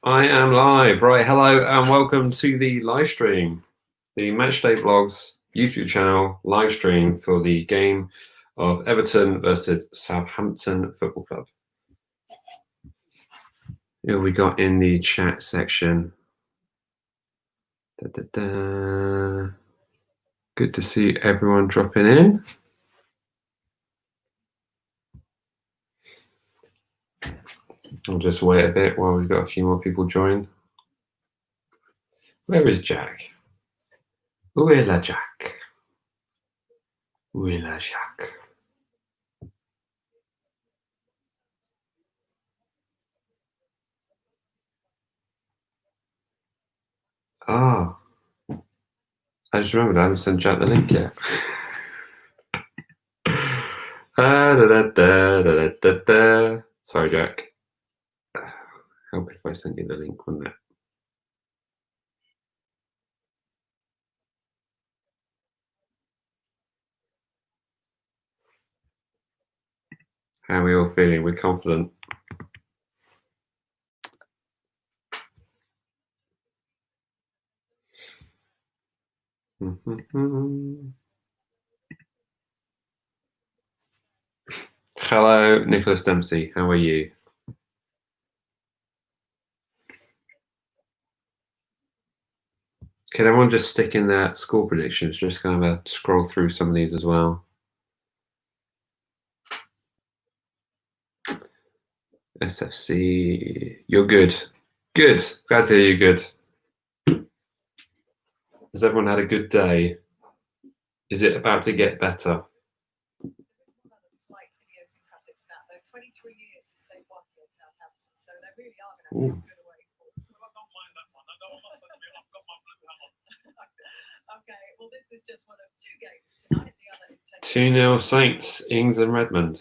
I am live. Right, hello and welcome to the live stream, the MatchDayVlogs YouTube channel live stream for the game of Everton versus Southampton Football Club. Who have we got in the chat section? Good to see everyone dropping in. I'll just wait a bit while we've got a few more people join. Where is Jack? Où est la Jack? Où est la Jack? Ah, I just remembered I haven't sent Jack the link yet. Sorry, Jack. Help if I sent you the link, wouldn't it? How are we all feeling? We're confident. Hello, Nicholas Dempsey. How are you? Can everyone just stick in their score predictions? Just kind of scroll through some of these as well. SFC, you're good. Good. Glad to hear you're good. Has everyone had a good day? Is it about to get better? 23 years since they won at Southampton, so they really are going to have a good away. Well, I don't mind that one. I must admit, I've got my blue hat on. Okay, well, this is just one of two games tonight. The other is 2-0 Saints, Ings and Redmond.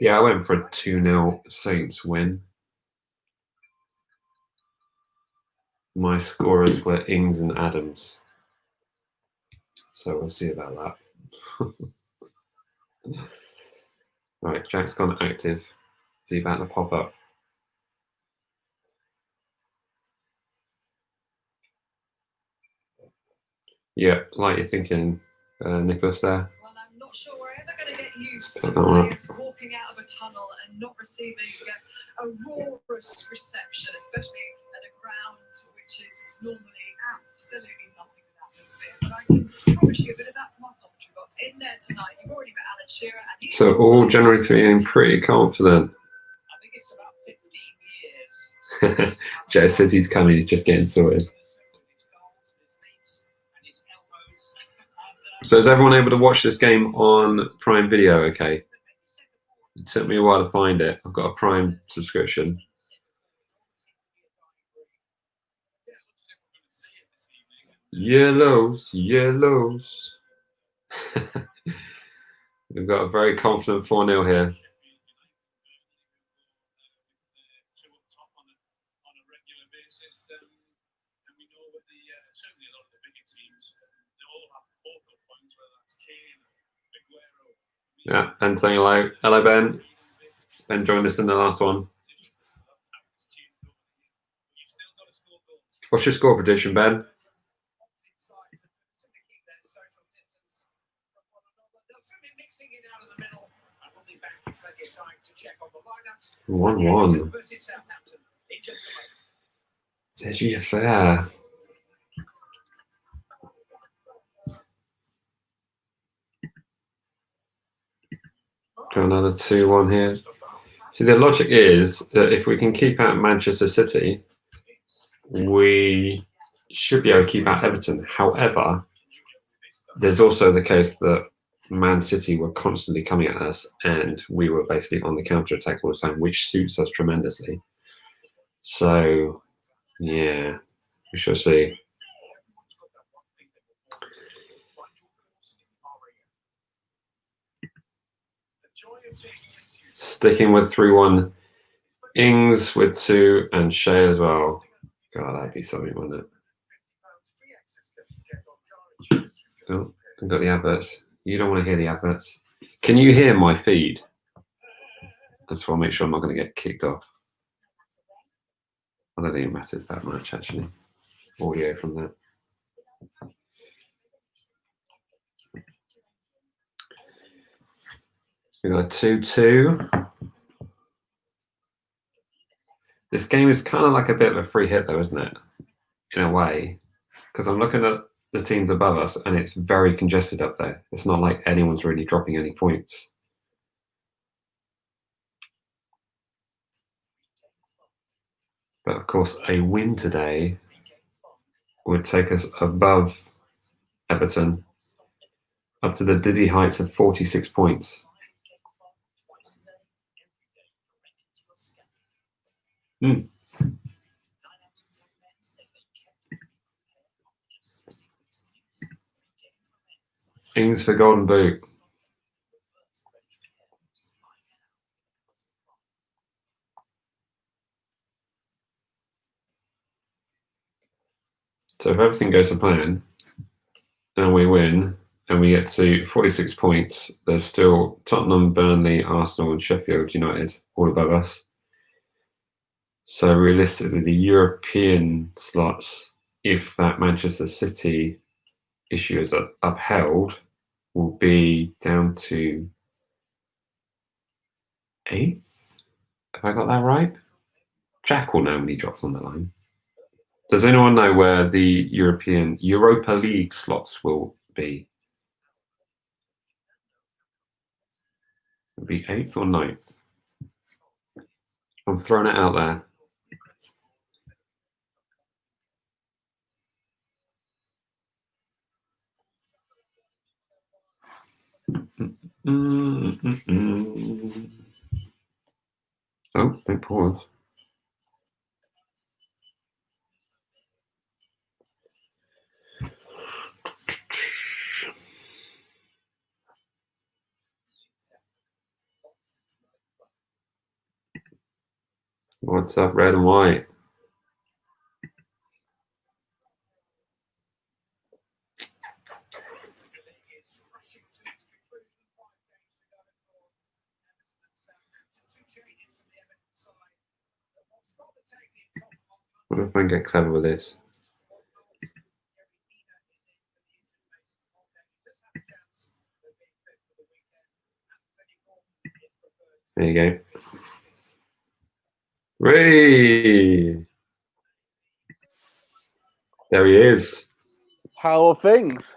Yeah, I went for a 2-0 Saints win. My scorers were Ings and Adams. So we'll see about that. Right, Jack's gone active. Is he about to pop up? Yeah, like you're thinking, Nicholas there. Well, I'm not sure we're ever going to get used to players walking out of a tunnel and not receiving a raucous reception, especially at a ground which is normally absolutely nothing with atmosphere. But I can promise you a bit of that from our commentary box in there tonight. You've already met Alan Shearer. And so all generally feeling pretty confident. I think it's about 15 years. Jay says he's coming, he's just getting sorted. So is everyone able to watch this game on Prime Video okay? It took me a while to find it. I've got a Prime subscription. Yellows, yellows. We've got a very confident 4-0 here. Yeah, Ben saying hello. Hello, Ben. Ben joined us in the last one. What's your score prediction, Ben? 1-1. There's your fair. Got another 2-1 here. See, the logic is that if we can keep out Manchester City, we should be able to keep out Everton. However, there's also the case that Man City were constantly coming at us and we were basically on the counter-attack all the time, which suits us tremendously. So, yeah, we shall see. Sticking with 3-1. Ings with 2 and Shea as well. God, that'd be something, wouldn't it? Oh, I've got the adverts. You don't want to hear the adverts. Can you hear my feed? I just want to make sure I'm not going to get kicked off. I don't think it matters that much, actually. Audio from that. We got a 2-2. This game is kind of like a bit of a free hit, though, isn't it? In a way, because I'm looking at the teams above us, and it's very congested up there. It's not like anyone's really dropping any points. But of course, a win today would take us above Everton up to the dizzy heights of 46 points. Ings for Golden Boot. So if everything goes to plan and we win and we get to 46 points, there's still Tottenham, Burnley, Arsenal and Sheffield United all above us. So realistically, the European slots, if that Manchester City issue is upheld, will be down to 8th. Have I got that right? Jack will know when he drops on the line. Does anyone know where the Europa League slots will be? It'll be 8th or 9th. I'm throwing it out there. Oh, big pause. What's up, red and white? What if I can get clever with this? There you go. Ray! There he is. How are things?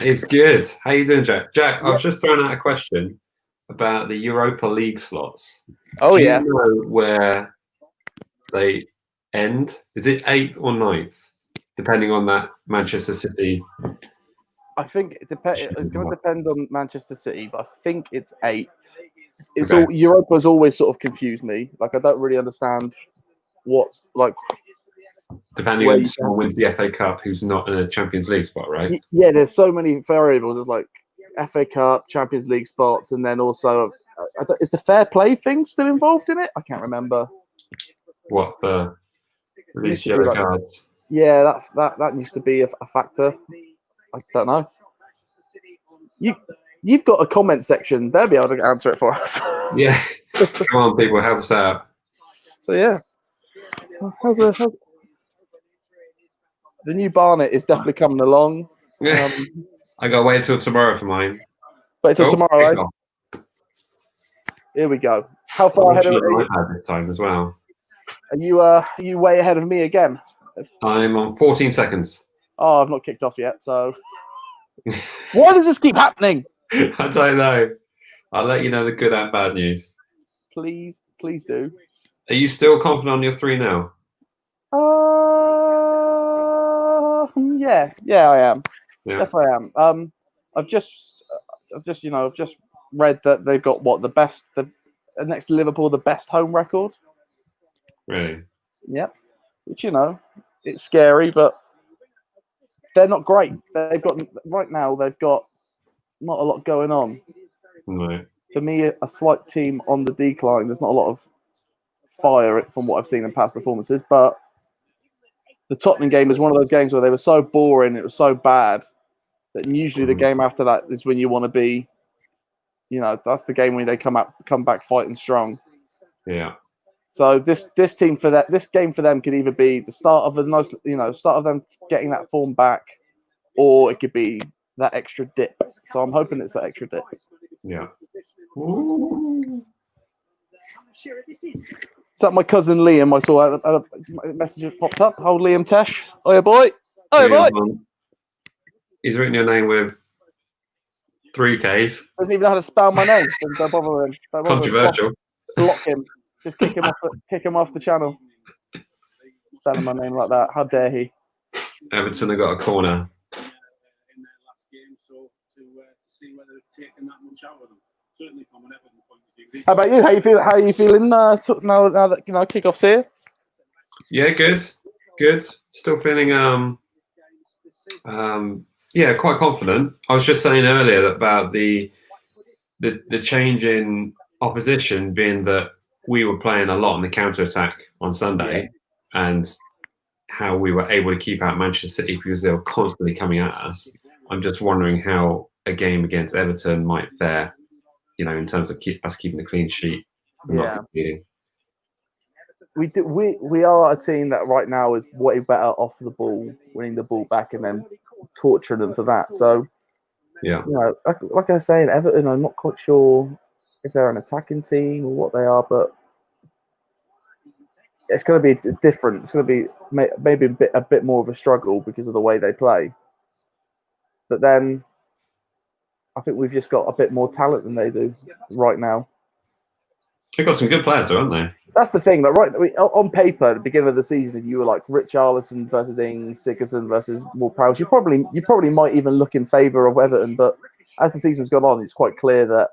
It's good. How you doing, Jack? Jack, I was just throwing out a question about the Europa League slots. Oh, Do yeah. you know where they end? Is it 8th or 9th? Depending on that Manchester City. I think it's going to depend on Manchester City, but I think it's 8. It's Okay. all Europa's always sort of confused me. Like, I don't really understand what's like. Depending on someone wins the FA Cup who's not in a Champions League spot, right? Yeah, there's so many variables. There's like FA Cup, Champions League spots, and then also is the fair play thing still involved in it? I can't remember. What the release yellow cards? Yeah, that used to be a factor. I don't know. You've got a comment section. They'll be able to answer it for us. Yeah. Come on, people, help us out. So yeah, the new Barnet is definitely coming along. I gotta wait until tomorrow for mine. But until tomorrow, eh? Here we go. How far ahead are you? This time as well. Are you way ahead of me again? I'm on 14 seconds. Oh, I've not kicked off yet. So why does this keep happening? I don't know. I'll let you know the good and bad news. Please do. Are you still confident on your 3 now? Yeah, I am. Yeah. Yes, I am. I've just read that they've got the next to Liverpool, the best home record. Really? Yep. Which it's scary, but they're not great. They've got not a lot going on. No. For me, a slight team on the decline. There's not a lot of fire from what I've seen in past performances, but the Tottenham game is one of those games where they were so boring, it was so bad that usually the game after that is when you want to be, that's the game when they come back fighting strong. Yeah. So this team for that this game for them could either be the start of a nice, start of them getting that form back, or it could be that extra dip. So I'm hoping it's that extra dip. Yeah. Ooh. Is that my cousin Liam? I saw a message popped up. Hold Liam Tesh. Oh yeah, boy. Oh yeah, boy. He's written your name with 3 Ks. Doesn't even know how to spell my name. Don't bother him. Don't bother him. Controversial. Block him. Just kick him off the channel. Spelling my name like that. How dare he? Everton have got a corner. In their last game, so to see whether it's taken that much out of them. Certainly from an Everton point of view. How about you? How are you feeling now that kickoff's here? Yeah, good. Still feeling yeah, quite confident. I was just saying earlier about the change in opposition being that we were playing a lot on the counter attack on Sunday, and how we were able to keep out Manchester City because they were constantly coming at us. I'm just wondering how a game against Everton might fare, in terms of us keeping the clean sheet and not competing. We are a team that right now is way better off the ball, winning the ball back and then torturing them for that. So, yeah, like I was saying, Everton, I'm not quite sure if they're an attacking team or what they are, but it's going to be different. It's going to be maybe a bit more of a struggle because of the way they play. But then I think we've just got a bit more talent than they do right now. They've got some good players, haven't they? That's the thing. But on paper, at the beginning of the season, you were like Richarlison versus Ings, Sigurdsson versus Ward-Prowse. You probably might even look in favour of Everton. But as the season's gone on, it's quite clear that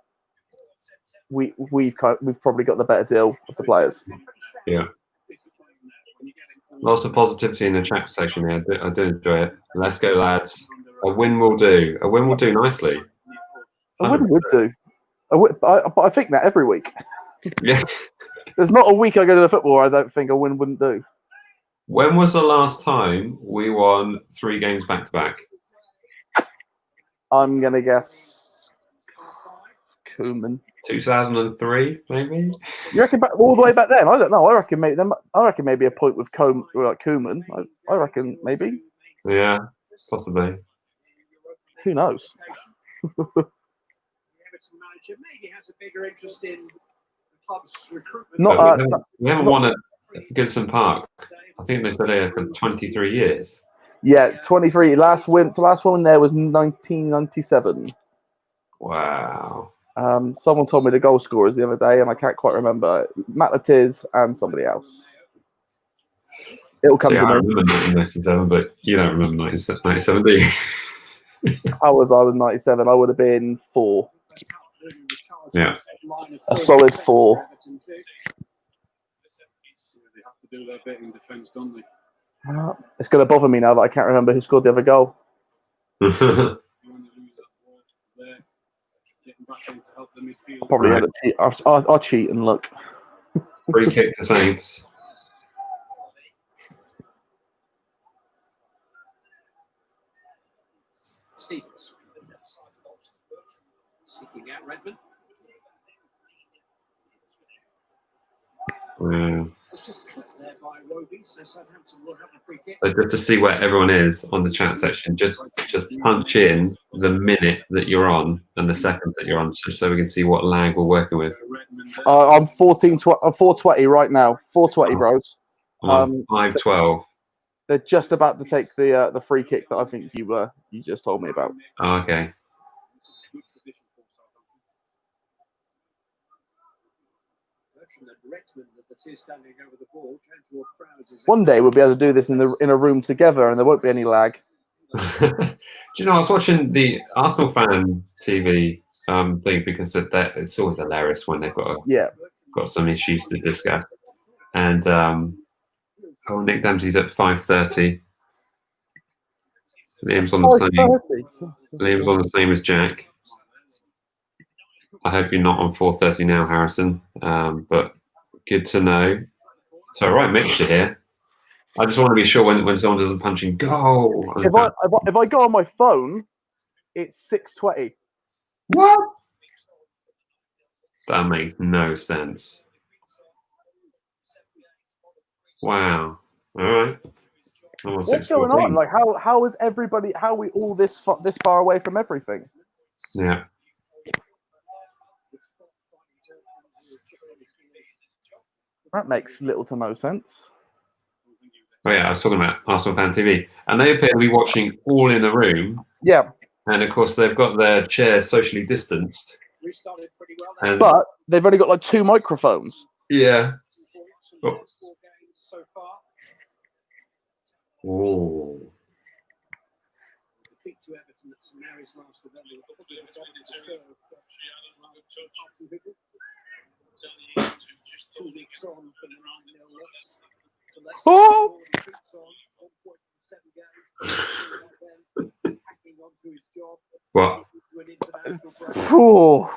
we've probably got the better deal of the players. Yeah. Lots of positivity in the chat section here. I do enjoy it. Let's go, lads. A win will do. A win will do nicely. A win would do. But I think that every week. Yeah. There's not a week I go to the football where I don't think a win wouldn't do. When was the last time we won 3 games back to back? I'm gonna guess Koeman. 2003, maybe. You reckon all the way back then? I don't know. I reckon maybe a point with Koeman. I reckon maybe. Yeah, possibly. Who knows? We haven't won at Goodson Park. I think they said here for 23 years. Yeah, 23. Last one there was 1997. Wow. Someone told me the goal scorers the other day, and I can't quite remember. Matt Latiz and somebody else. It'll come to me. I remember 1997, but you don't remember 1997, do you? I was 97. I would have been 4. Yeah. A solid 4. It's going to bother me now that I can't remember who scored the other goal. Probably had a cheat. I'll cheat and look. Free kick to Saints. Seeking out Redmond. So just to see where everyone is on the chat section, just punch in the minute that you're on and the seconds that you're on, just so we can see what lag we're working with. I'm 420 right now. 420, bros. I'm 512. They're just about to take the free kick that I think you just told me about. Oh, okay. One day we'll be able to do this in a room together, and there won't be any lag. Do you know, I was watching the Arsenal fan TV thing because it's always hilarious when they've got some issues to discuss. And Nick Dempsey's at 5:30. Liam's on the same. Liam's on the same as Jack. I hope you're not on 4:30 now, Harrison. But good to know. So right mixture here. I just want to be sure when someone doesn't punch in goal. If I go on my phone, it's 6:20. What? That makes no sense. Wow. All right. I'm on What's going 6:14. on? Like, how is everybody? How are we all this far away from everything? Yeah. That makes little to no sense. Oh yeah, I was talking about Arsenal Fan TV, and they appear to be watching all in a room. Yeah, And of course, they've got their chairs socially distanced. And but they've only got like 2 microphones. yeah. Oh. Oh! What? Phew.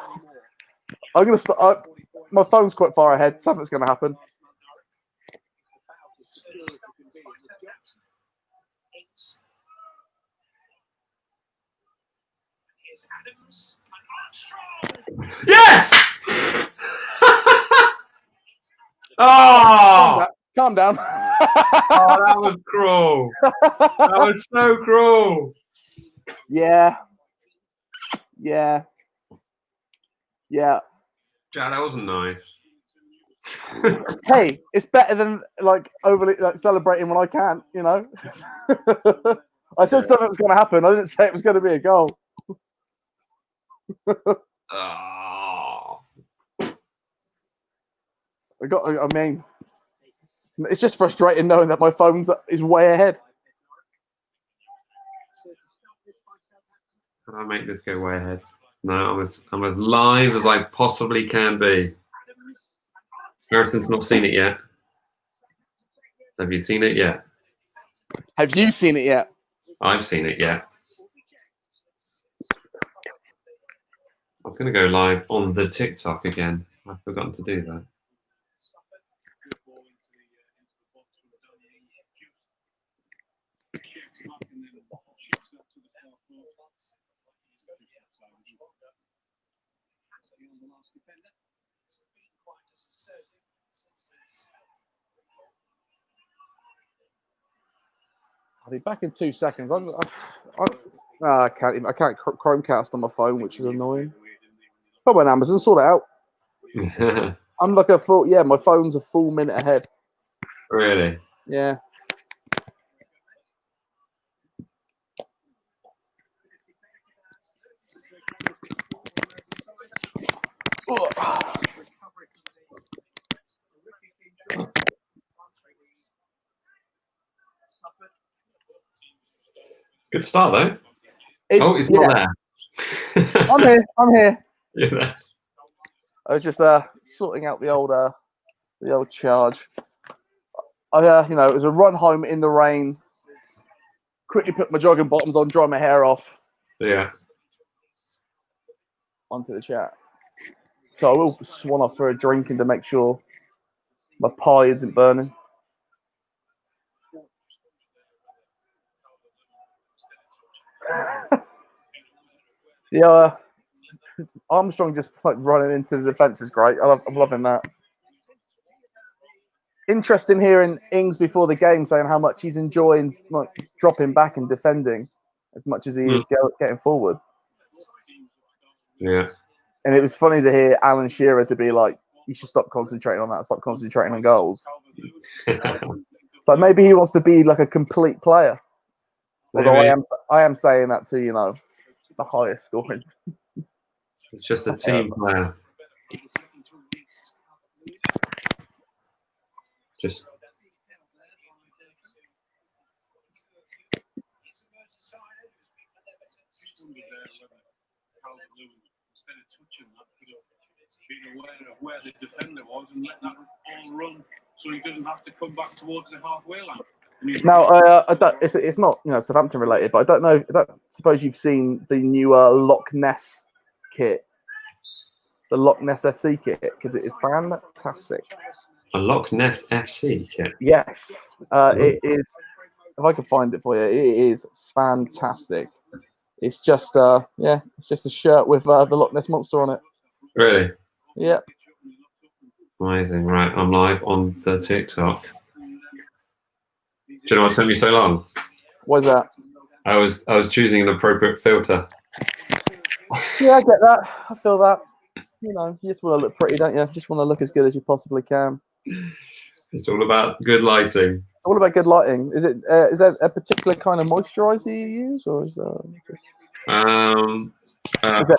I'm gonna start. My phone's quite far ahead. Something's gonna happen. Yes! Oh! Calm down. Oh, that was cruel. That was so cruel. Yeah. Jack, that wasn't nice. Hey, it's better than like overly like celebrating when I can't. You know. I said something was going to happen. I didn't say it was going to be a goal. Oh. I mean, it's just frustrating knowing that my phone is way ahead. How do I make this go way ahead? No, I'm as live as I possibly can be. Harrison's not seen it yet. Have you seen it yet? Have you seen it yet? I've seen it yet. I was going to go live on the TikTok again. I've forgotten to do that. I'll be back in 2 seconds. I can't Chromecast on my phone, which is annoying. Probably on Amazon, sort it out. I'm like my phone's a full minute ahead. Really? Yeah. Good start though. It's not there. I'm here. You're there. I was just sorting out the old charge. It was a run home in the rain. Quickly put my jogging bottoms on, dry my hair off. Yeah. Onto the chat. So I will swan off for a drinking to make sure my pie isn't burning. Yeah, Armstrong just like running into the defence is great. I'm loving that. Interesting hearing Ings before the game saying how much he's enjoying like dropping back and defending as much as he is getting forward. Yeah. And it was funny to hear Alan Shearer to be like, you should stop concentrating on that, stop concentrating on goals. So maybe he wants to be like a complete player. Although I am saying that to, the highest scoring. It's just a team player. Just being aware of where the defender was and let that all run so he doesn't have to come back towards the halfway line. Now, it's not Southampton related, but I don't suppose you've seen the new Loch Ness kit, the Loch Ness FC kit, because it is fantastic. a Loch Ness FC kit. Yes, it is. If I can find it for you, it is fantastic. It's just it's just a shirt with the Loch Ness monster on it. Really? Yeah. Amazing. Right, I'm live on the TikTok. you know what took me so long? What's that? I was choosing an appropriate filter. Yeah, I get that. I feel that. You know, you just want to look pretty, don't you? Just want to look as good as you possibly can. It's all about good lighting. What about good lighting? Is there a particular kind of moisturizer you use, or is just...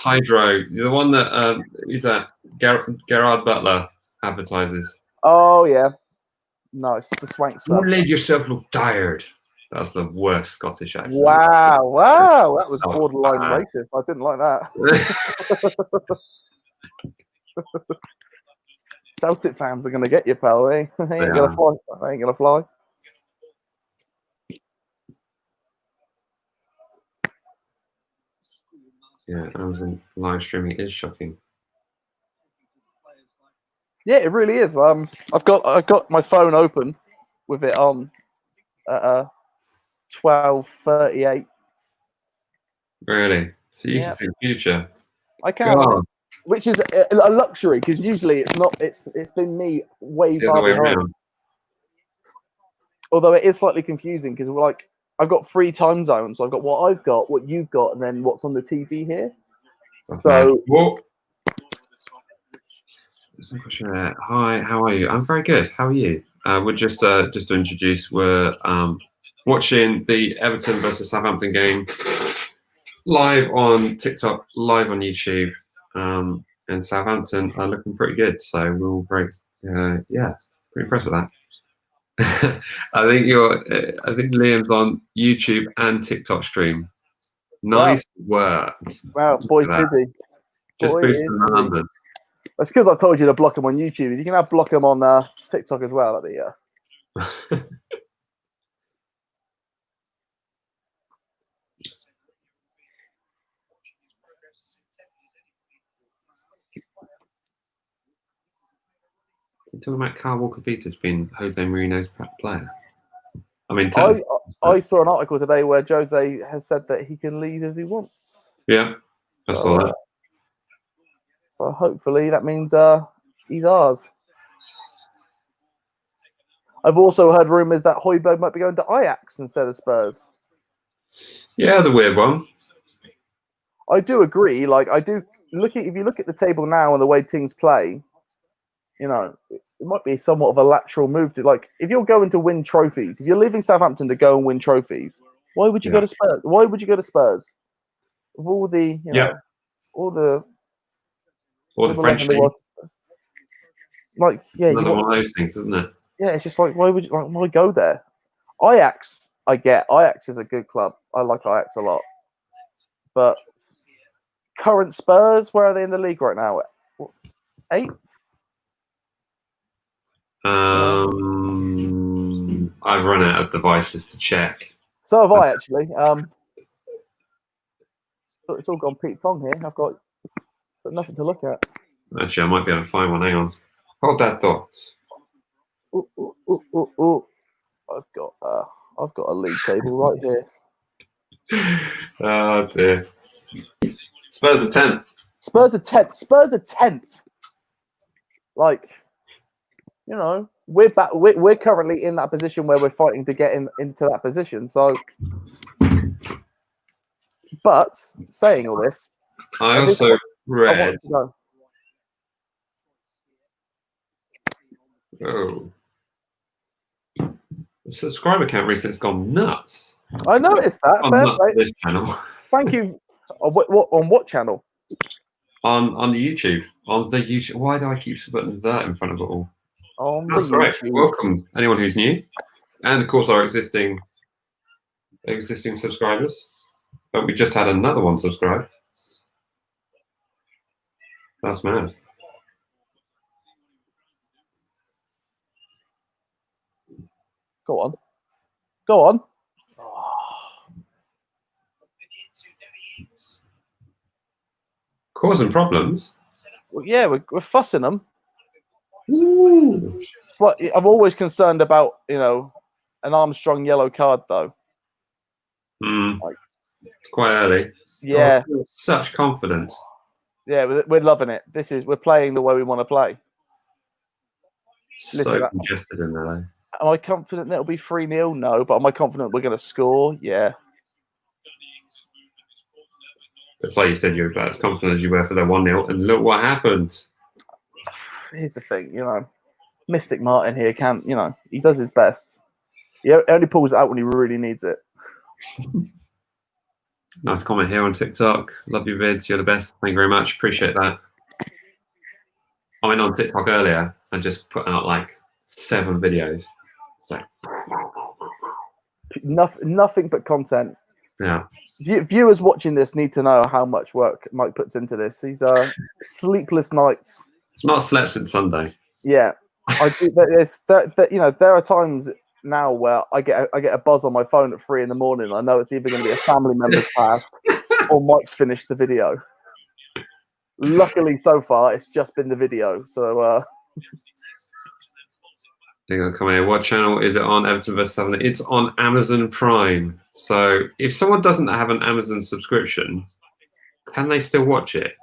Hydro, the one that is that Gerard Butler advertises. Oh yeah, no, it's the swank You stuff. made yourself look tired. That's the worst Scottish accent. Wow, that was Oh, borderline bad. racist. I didn't like that. Celtic fans are gonna get you, pal. They ain't gonna fly. They ain't gonna fly. Yeah, Amazon live streaming is shocking. Yeah, it really is. I've got my phone open with it on at 12:38. Really? So you Yeah. can see the future. I can, God, which is a luxury because usually it's not. It's been me way it's the far other way behind. around. Although it is slightly confusing because like I've got 3 time zones. So I've got what I've got, what you've got, and then what's on the TV here. That's So bad. Whoa. There's no question there. Hi, how are you? I'm very good. How are you? We're just to introduce, we're watching the Everton versus Southampton game live on TikTok, live on YouTube, and Southampton are looking pretty good. So we'll break. Yeah, pretty impressed with that. I think Liam's on YouTube and TikTok stream. Nice work. wow, boy's busy. Just Boy boosting is the busy. numbers. That's because I told you to block them on YouTube. You can now block them on TikTok as well. At the You're talking about Carl Walker-Peters being Jose Mourinho's player. I mean, I saw an article today where Jose has said that he can leave if he wants. yeah, I saw that. So hopefully that means he's ours. I've also heard rumours that Højbjerg might be going to Ajax instead of Spurs. Yeah, the weird one. I do agree. Like I do if you look at the table now and the way teams play, you know, it might be somewhat of a lateral move to like if you're going to win trophies, if you're leaving Southampton to go and win trophies, why would you go to Spurs? Why would you go to Spurs? With all the all the French league. Like Another one of those things, isn't it? Yeah, it's just like why go there? Ajax, I get. Ajax is a good club. I like Ajax a lot. But current Spurs, where are they in the league right now? 8th? I've run out of devices to check. So have I actually. It's all gone Pete Tong here. I've got nothing to look at. Actually, I might be able to find one. Hang on. Hold that thought. Ooh. I've got a league table right here. Oh dear. Spurs are 10th. Spurs are 10th. Like, you know, we're back. We're currently in that position where we're fighting to get into that position. So, but saying all this, I also read. Oh, the subscriber count recently has gone nuts. I noticed that. Nuts on this channel. Thank you. On what channel? On the YouTube. On the YouTube. Why do I keep putting that in front of it all? That's right. Welcome, anyone who's new, and of course our existing subscribers. But we just had another one subscribe. That's mad. Go on. Causing problems. Well, yeah, we're fussing them. Ooh. But I'm always concerned about an Armstrong yellow card though. It's quite early. Yeah. Oh, such confidence. Yeah, we're loving it. We're playing the way we want to play. So congested in there though. Am I confident that it'll be 3-0? No, but am I confident we're going to score? Yeah. It's like you said, you're about as confident as you were for the 1-0, and look what happened. Here's the thing, Mystic Martin here can't, he does his best. He only pulls it out when he really needs it. Nice comment here on TikTok. Love your vids. You're the best. Thank you very much. Appreciate that. I went on TikTok earlier and just put out like 7 videos. So Nothing but content. yeah. Viewers watching this need to know how much work Mike puts into this. These are sleepless nights. Not slept since Sunday. Yeah, I do. There are times now where I get a buzz on my phone at 3 a.m. I know it's either going to be a family member's passed or Mike's finished the video. Luckily, so far, it's just been the video. So, Come here. What channel is it on? Everton vs Southampton. It's on Amazon Prime. So if someone doesn't have an Amazon subscription, can they still watch it?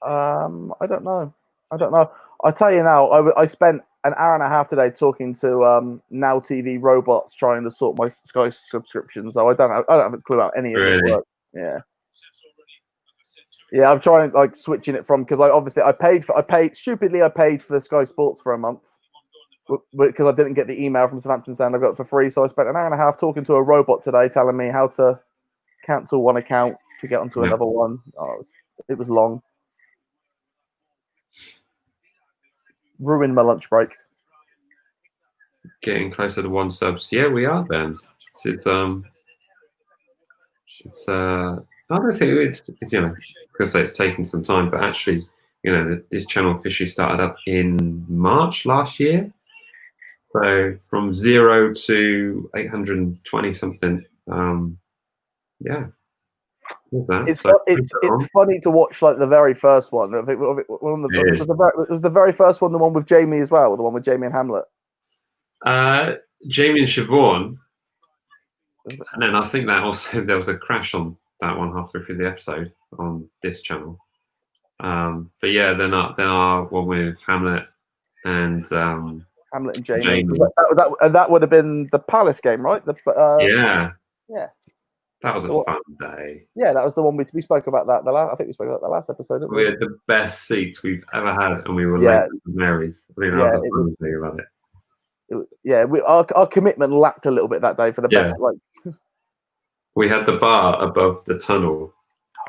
I don't know. I'll tell you now. I spent an hour and a half today talking to Now TV robots trying to sort my Sky subscription. So I don't have a clue about any of this work. Yeah. Yeah, I'm trying like switching it from because I paid for the Sky Sports for a month because I didn't get the email from Southampton saying I got it for free. So I spent an hour and a half talking to a robot today, telling me how to cancel one account to get onto another one. Oh, it was long. Ruined my lunch break. Getting closer to 1 subs. Yeah, we are then. I don't think it's because it's taking some time, but actually, this channel officially started up in March last year. So from 0 to 820 something. Yeah. It's funny to watch like the very first one. I think it was the very first one, the one with Jamie as well, the one with Jamie and Hamlet. Jamie and Siobhan, and then I think that also there was a crash on that one halfway through the episode on this channel. But yeah, then our one with Hamlet and Hamlet and Jamie. Jamie. That would have been the Palace game, right? Yeah. That was a fun day. Yeah, that was the one we spoke about that. I think we spoke about that last episode. Didn't we? We had the best seats we've ever had, and we were late to Mary's. I think that was a fun thing about it. Our commitment lacked a little bit that day for the best. Like we had the bar above the tunnel.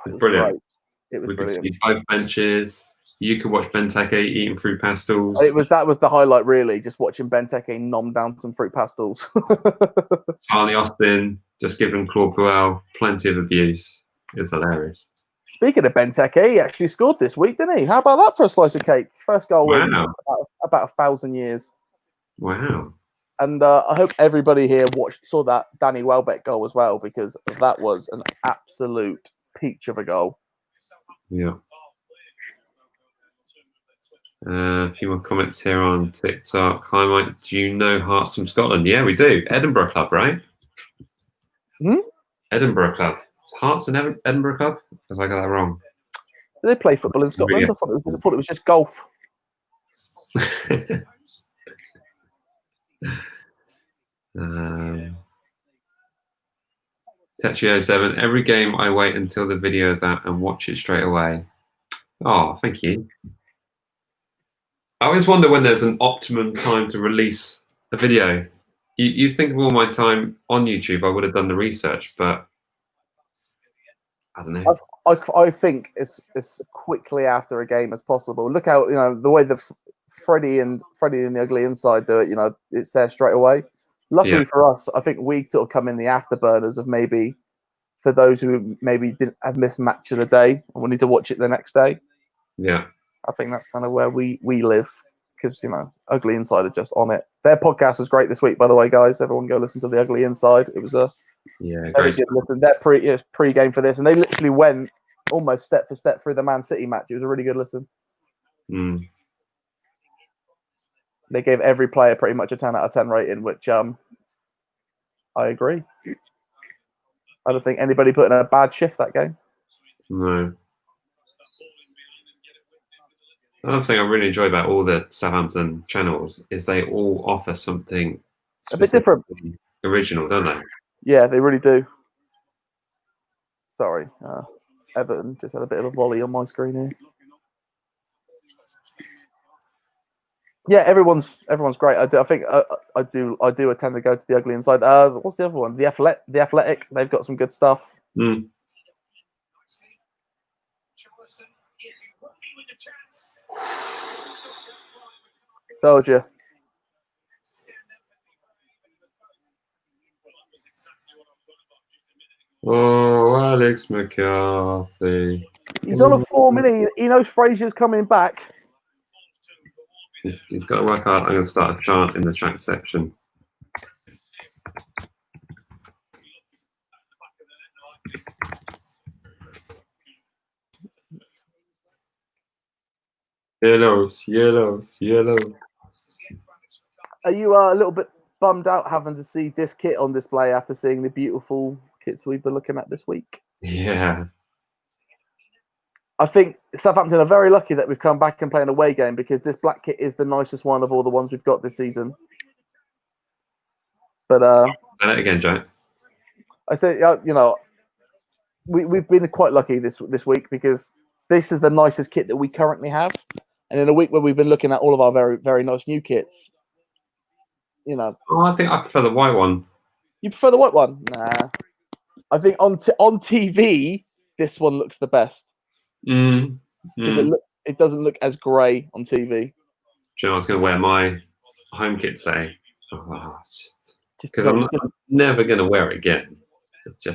Brilliant. It was we brilliant. could see both benches. You could watch Benteke eating fruit pastels. That was the highlight, really. Just watching Benteke nom down some fruit pastels. Charlie Austin just giving Claude Puel plenty of abuse. It's hilarious. Speaking of Benteke, he actually scored this week, didn't he? How about that for a slice of cake? First goal in about 1,000 years. Wow. And I hope everybody here saw that Danny Welbeck goal as well, because that was an absolute peach of a goal. Yeah. A few more comments here on TikTok. Hi, Mike. Do you know Hearts from Scotland? Yeah, we do. Edinburgh Club, right? Edinburgh Club. Hearts and Edinburgh Club? Have I got that wrong? Do they play football in Scotland? Yeah. I thought it was just golf. Tetrio7. Every game I wait until the video is out and watch it straight away. Oh, thank you. I always wonder when there's an optimum time to release a video. You think of all my time on YouTube, I would have done the research, but I don't know. I think it's as quickly after a game as possible. Look out, the way the Freddie and the Ugly Inside do it, it's there straight away. Luckily for us, I think we sort of come in the afterburners of maybe for those who maybe didn't have missed match of the day and we need to watch it the next day. Yeah. I think that's kind of where we live because, Ugly Inside are just on it. Their podcast was great this week, by the way, guys. Everyone go listen to The Ugly Inside. It was a very good listen. They're pre-game for this, and they literally went almost step for step through the Man City match. It was a really good listen. They gave every player pretty much a 10 out of 10 rating, which I agree. I don't think anybody put in a bad shift that game. No. Another thing I really enjoy about all the Southampton channels is they all offer something A bit different. specifically original, don't they? Yeah, they really do. Sorry, Everton just had a bit of a volley on my screen here. Yeah, everyone's great. I think I do tend to go to the ugly inside. What's the other one? The Athletic. They've got some good stuff. Mm. Told you. Oh, Alex McCarthy. He's on a 4 minute. He knows Fraser's coming back. He's got to work hard. I'm going to start a chant in the chat section. Yellows, yellows, yellows. Are you a little bit bummed out having to see this kit on display after seeing the beautiful kits we've been looking at this week? Yeah. I think Southampton are very lucky that we've come back and played an away game because this black kit is the nicest one of all the ones we've got this season. But Say that again, Jack. I say, you know, we've been quite lucky this week because this is the nicest kit that we currently have, and in a week where we've been looking at all of our very, very nice new kits, you know. Oh, I think I prefer the white one. You prefer the white one? Nah. I think on TV this one looks the best because it doesn't look as grey on TV. Do you know I was going to wear my home kit today? Oh, because I'm never going to wear it again. It's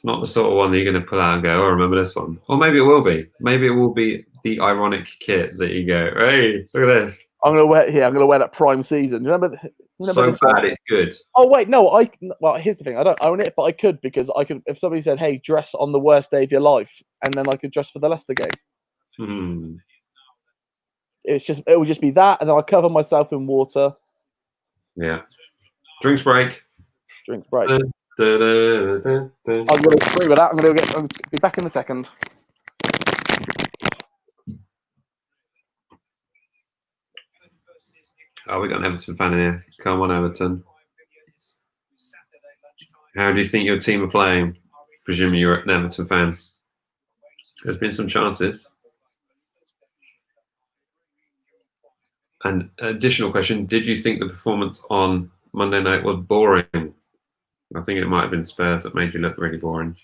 not the sort of one that you're going to pull out and go, oh, remember this one? Or maybe it will be. Maybe it will be the ironic kit that you go, hey, look at this. I'm gonna wear that prime season. Remember so this bad one? It's good. Oh wait, no, well, here's the thing. I don't own it, but I could because I could. If somebody said, "Hey, dress on the worst day of your life," and then I could dress for the Leicester game. It would just be that, and then I'll cover myself in water. Yeah. Drinks break. Drinks break. I'm going to agree with that. I'm going to be back in a second. Oh, we got an Everton fan in here. Come on, Everton. How do you think your team are playing? Presuming you're an Everton fan. There's been some chances. And additional question, did you think the performance on Monday night was boring? I think it might have been Spurs that made you look really boring.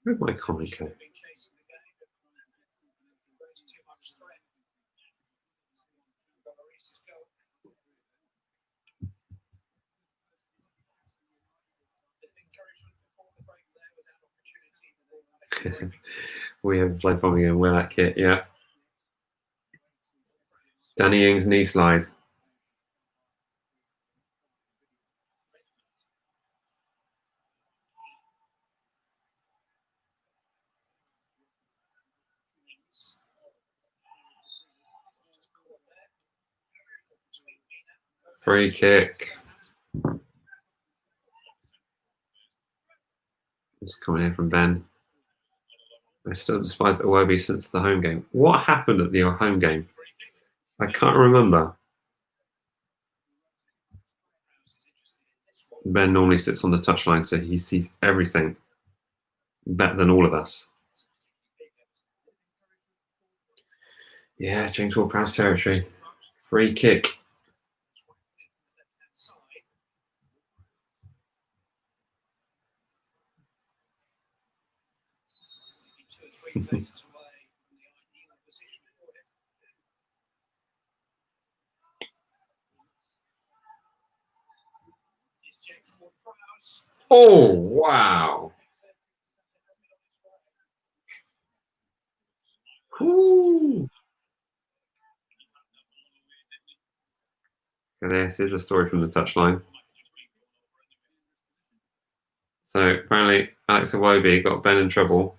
Where's my comic code? We have played bombing and wear that kit, yeah. Danny Ings knee slide. Free kick. It's coming in from Ben. I still despise Iwobi since the home game. What happened at the home game? I can't remember. Ben normally sits on the touchline, so he sees everything better than all of us. Yeah, James Ward-Prowse territory. Free kick. Oh, wow. Woo. And this is a story from the touchline. So apparently Alex Iwobi got Ben in trouble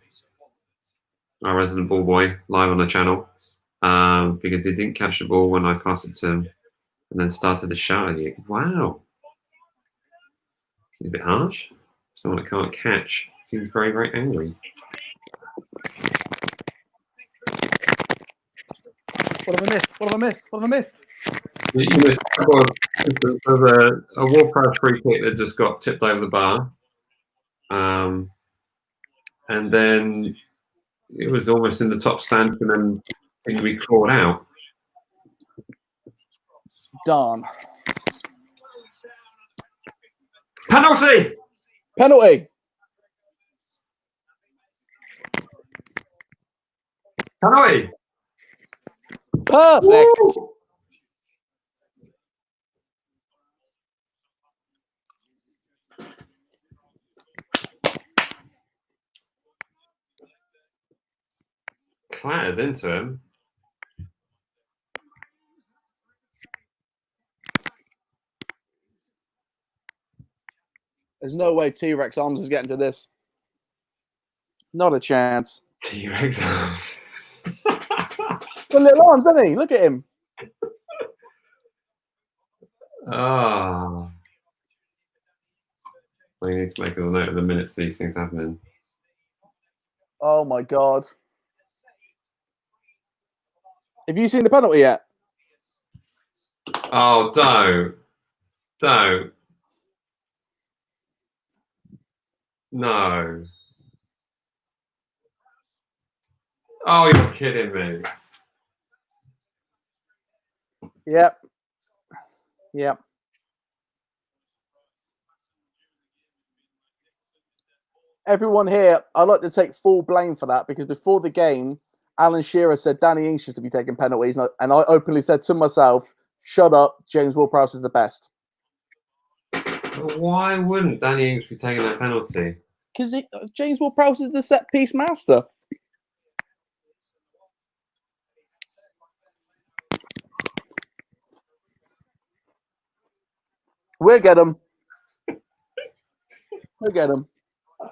our resident ball boy, live on the channel, because he didn't catch the ball when I passed it to him, and then started to shout at you. Wow, he's a bit harsh. Someone that can't catch seems very, very angry. What have I missed? What have I missed? What have I missed? You missed a Ward-Prowse free kick that just got tipped over the bar, and then it was almost in the top stand, and then we clawed out. Darn. Penalty! Penalty. Penalty! Perfect. Woo! Clatters into him. There's no way T-Rex Arms is getting to this. Not a chance. T-Rex arms. Got little arms, doesn't he? Look at him. Oh. I need to make a note of the minutes these things happening. Oh my God. Have you seen the penalty yet? Oh, don't. Don't. No. Oh, you're kidding me. Yep. Yep. Everyone here, I'd like to take full blame for that because before the game, Alan Shearer said Danny Ings should be taking penalties, and I openly said to myself, shut up, James Ward-Prowse is the best. But why wouldn't Danny Ings be taking that penalty? Because James Ward-Prowse is the set-piece master. We'll get him. We'll get him.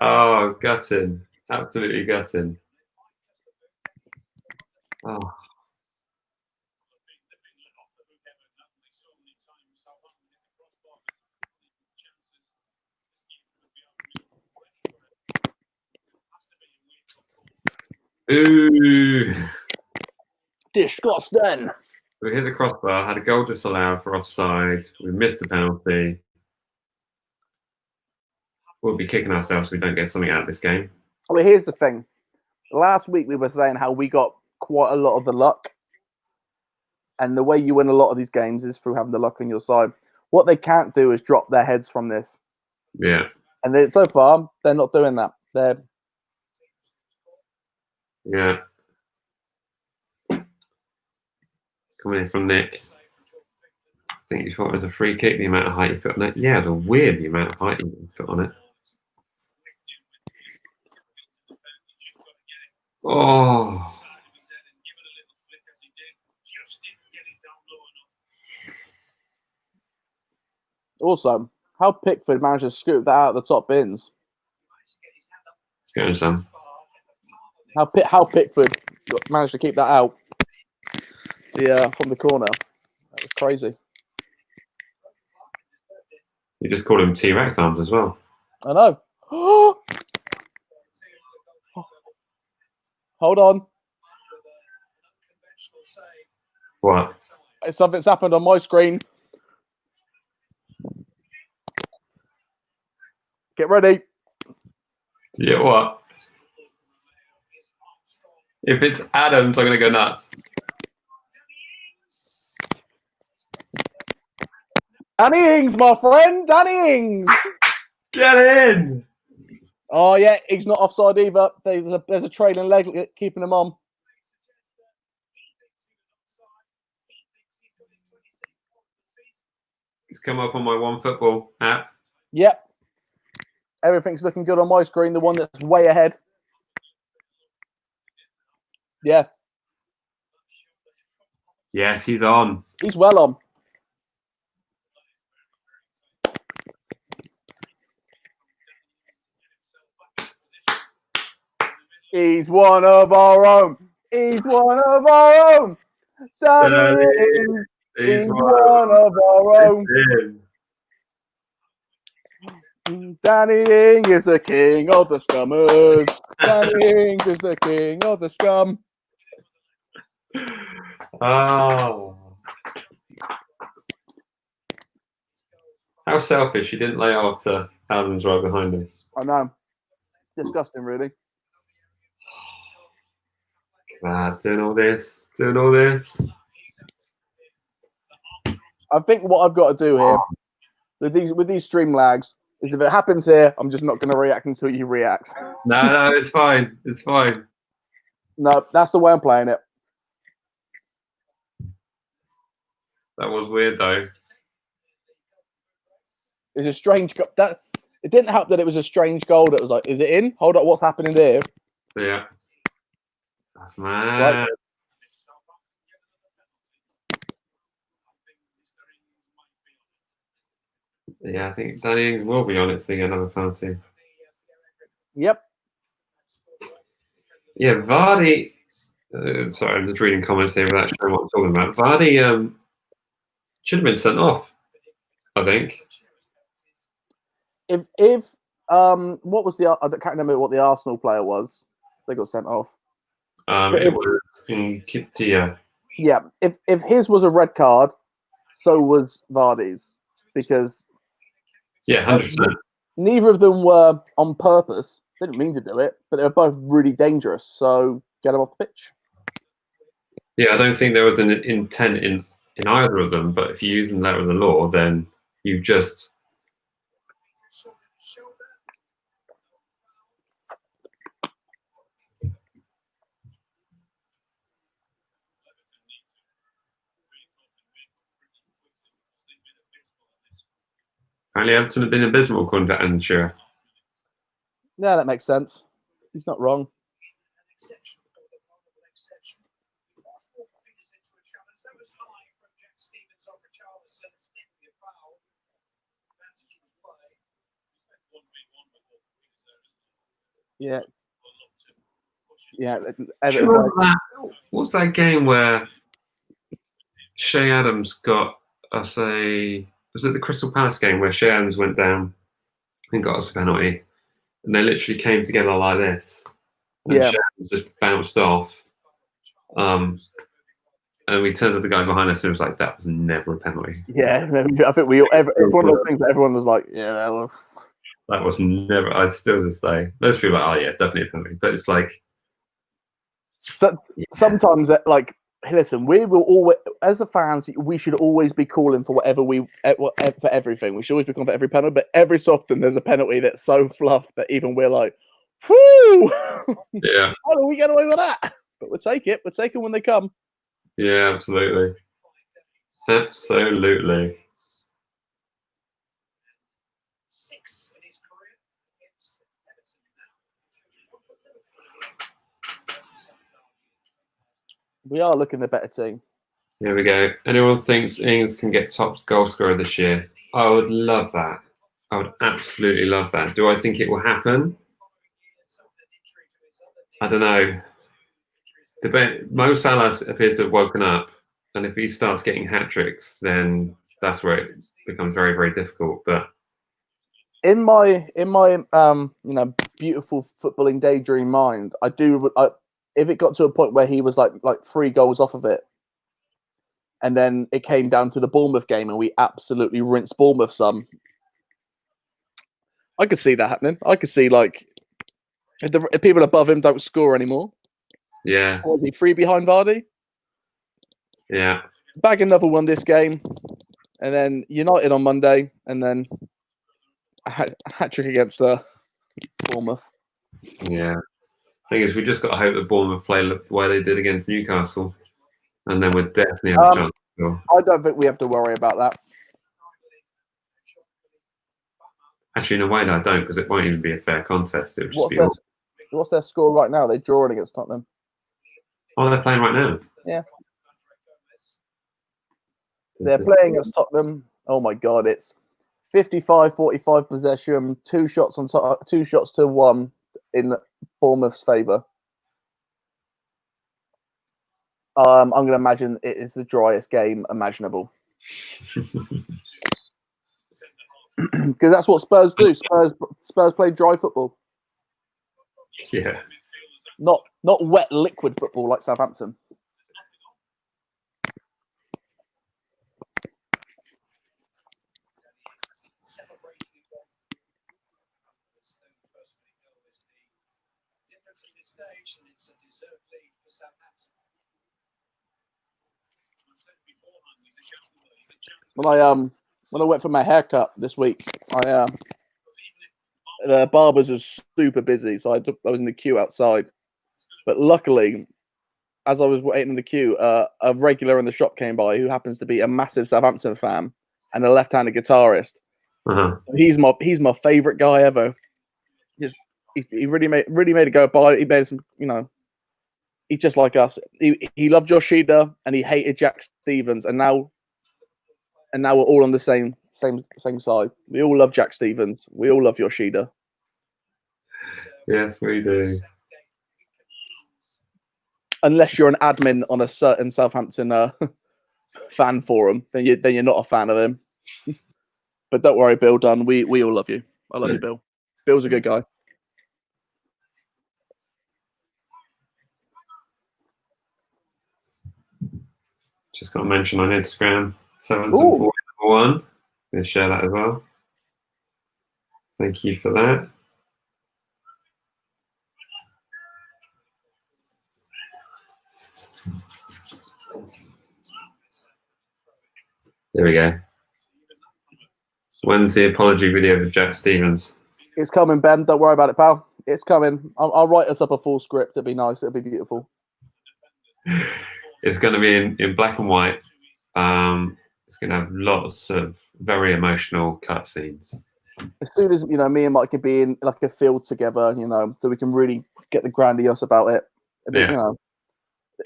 Oh, gutting. Absolutely gutting. Oh. Ooh. Disgusting. We hit the crossbar, had a goal disallowed for offside. We missed the penalty. We'll be kicking ourselves if we don't get something out of this game. Well, here's the thing. Last week we were saying how we got quite a lot of the luck. And the way you win a lot of these games is through having the luck on your side. What they can't do is drop their heads from this. Yeah. And so far, they're not doing that. They're... Yeah. Coming in from Nick. I think you thought it was a free kick, the amount of height you put on it. Yeah, it's weird the amount of height you put on it. Oh. Also, how Pickford managed to scoop that out of the top bins. It's going, Sam. How Pickford managed to keep that out from the corner. That was crazy. You just called him T-Rex arms as well. I know. Hold on. What? Something's happened on my screen. Get ready. Yeah, what? If it's Adams, I'm going to go nuts. Danny Ings, my friend. Danny Ings. Get in. Oh, yeah. He's not offside either. There's a trailing leg keeping him on. It's come up on my OneFootball app. Yep. Everything's looking good on my screen. The one that's way ahead. Yeah. Yes, he's on. He's well on. He's one of our own. He's one of our own. Danny Ings. He's one of our own. Danny Ings is the king of the scummers. Danny Ings is the king of the scum. Oh. How selfish, he didn't lay after Adams right behind him. I know. Disgusting, really. Doing all this. I think what I've got to do here with these stream lags is if it happens here, I'm just not going to react until you react. No, it's fine. It's fine. No, that's the way I'm playing it. That was weird, though. It's a strange that it didn't help that it was a strange goal. That was like, is it in? Hold up, what's happening there? Yeah. That's mad. Right. Yeah, I think Danny Ings will be on it for another penalty. Yep. Yeah, Vardy. Sorry, I'm just reading comments here without showing what I'm talking about. Vardy should have been sent off, I think. If what was the? I can't remember what the Arsenal player was. They got sent off. It was Nketiah. Yeah. If his was a red card, so was Vardy's, because 100%. neither of them were on purpose. They didn't mean to do it, but they were both really dangerous. So get them off the pitch. Yeah, I don't think there was an intent in either of them. But if you use the letter of the law, then you just. Apparently, Everton have been abysmal according to Ansher. Yeah, that makes sense. He's not wrong. Yeah. Yeah. What's that game where Shea Adams got us a? Was it the Crystal Palace game where Shea Adams went down and got us a penalty, and they literally came together like this, and Yeah. Shea Adams just bounced off, and we turned to the guy behind us and it was like, that was never a penalty. Yeah, I think it's one of those things that everyone was like, yeah, that was never. I still to this day, most people are like, oh yeah, definitely a penalty, but it's like. So sometimes that, like, listen, we will always, as a fans, we should always be calling for for everything. We should always be calling for every penalty, but every so often there's a penalty that's so fluff that even we're like, whoo! Yeah. How do we get away with that? But we'll take it. We'll take it when they come. Yeah, absolutely. Absolutely. We are looking the better team. Here we go. Anyone thinks Ings can get top goal scorer this year? I would love that. I would absolutely love that. Do I think it will happen? I don't know. Mo Salah appears to have woken up, and if he starts getting hat tricks, then that's where it becomes very, very difficult. But in my beautiful footballing daydream mind, if it got to a point where he was like 3 goals off of it, and then it came down to the Bournemouth game and we absolutely rinsed Bournemouth some, I could see that happening. I could see, like, if the people above him don't score anymore. Yeah. Or is he 3 behind Vardy? Yeah. Bag another one this game, and then United on Monday, and then a hat trick against Bournemouth. Yeah. Thing is, we just got to hope that Bournemouth play the way they did against Newcastle, and then we'd definitely have a chance to score. I don't think we have to worry about that. Actually, in a way, no, I don't, because it won't even be a fair contest. It would just be. What's their score right now? They're drawing against Tottenham. Oh, they're playing right now. Yeah. They're playing against Tottenham. Oh my God, it's 55-45 possession, 2 shots to 1 in Bournemouth's favour. I'm going to imagine it is the driest game imaginable. Because that's what Spurs do. Spurs play dry football, Yeah. not wet liquid football like Southampton. When I went for my haircut this week, the barbers was super busy, so I was in the queue outside. But luckily, as I was waiting in the queue, a regular in the shop came by who happens to be a massive Southampton fan and a left-handed guitarist. Uh-huh. He's my favorite guy ever. He really made it go by. He made some, he's just like us. He loved Yoshida and he hated Jack Stevens, and now we're all on the same side. We all love Jack Stevens. We all love Yoshida. Yes, we do. Unless you're an admin on a certain Southampton fan forum, then you're not a fan of him. But don't worry, Bill Dunn. We all love you. I love you, Bill. Bill's a good guy. Just got to mention on Instagram, 741. I'm going to share that as well. Thank you for that. There we go. When's the apology video for Jack Stevens? It's coming, Ben. Don't worry about it, pal. It's coming. I'll write us up a full script. It'd be nice. It'd be beautiful. It's going to be in black and white. It's going to have lots of very emotional cutscenes. As soon as me and Mike could be in like a field together, so we can really get the grandiose about it.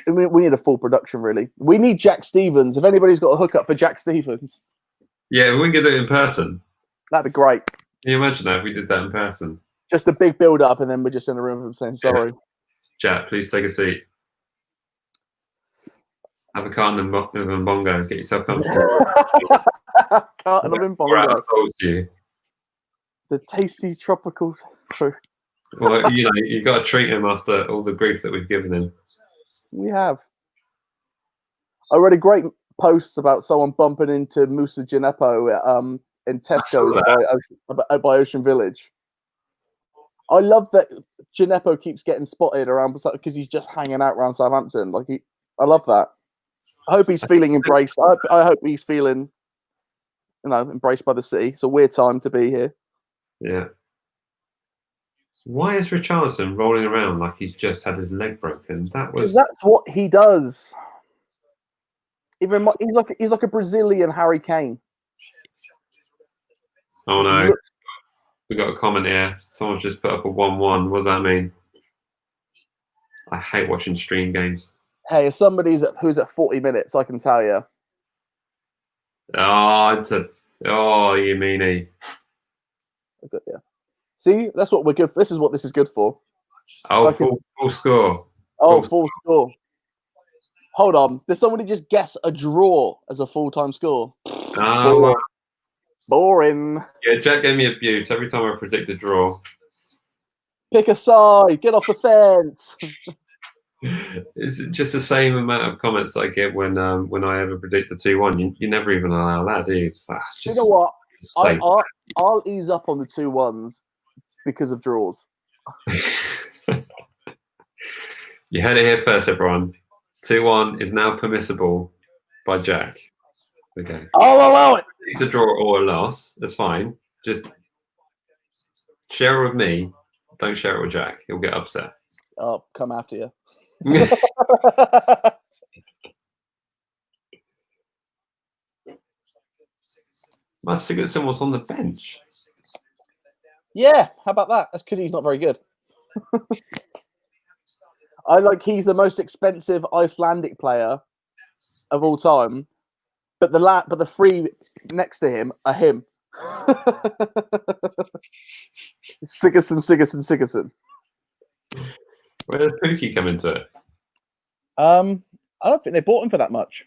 We need a full production, really. We need Jack Stevens. If anybody's got a hookup for Jack Stevens, yeah, we can do it in person. That'd be great. Can you imagine that if we did that in person? Just a big build-up, and then we're just in the room with him saying sorry. Yeah. Jack, please take a seat. Have a carton of Mbongo. Get yourself comfortable. Carton of Mbongo. The tasty tropical fruit. Well, you've got to treat him after all the grief that we've given him. We have. I read a great post about someone bumping into Musa Gineppo in Tesco's by Ocean Village. I love that Gineppo keeps getting spotted around because he's just hanging out around Southampton. I love that. I hope he's feeling embraced. I hope he's feeling, embraced by the city. It's a weird time to be here. Yeah. Why is Richarlison rolling around like he's just had his leg broken? That's what he does. Even he's like a Brazilian Harry Kane. Oh no. We got a comment here. Someone's just put up a 1-1. What does that mean? I hate watching stream games. Hey, as somebody who's at 40 minutes, I can tell you. Oh, you meanie. Yeah. See, that's what we're good for. This is good for. Oh, full score. Full score. Hold on. Did somebody just guess a draw as a full-time score? Boring. Yeah, Jack gave me abuse every time I predict a draw. Pick a side. Get off the fence. It's just the same amount of comments I get when I ever predict the 2-1. You never even allow that, do you? It's just, you know what? I'll ease up on the 2-1s because of draws. You heard it here first, everyone. 2-1 is now permissible by Jack. Okay. I'll allow it. It's a draw or a loss. That's fine. Just share it with me. Don't share it with Jack. He'll get upset. I'll come after you. My Sigurdsson was on the bench. Yeah, how about that? That's because he's not very good. He's the most expensive Icelandic player of all time, but the three next to him are him. Sigurdsson. Where does Pookie come into it? I I don't think they bought him for that much.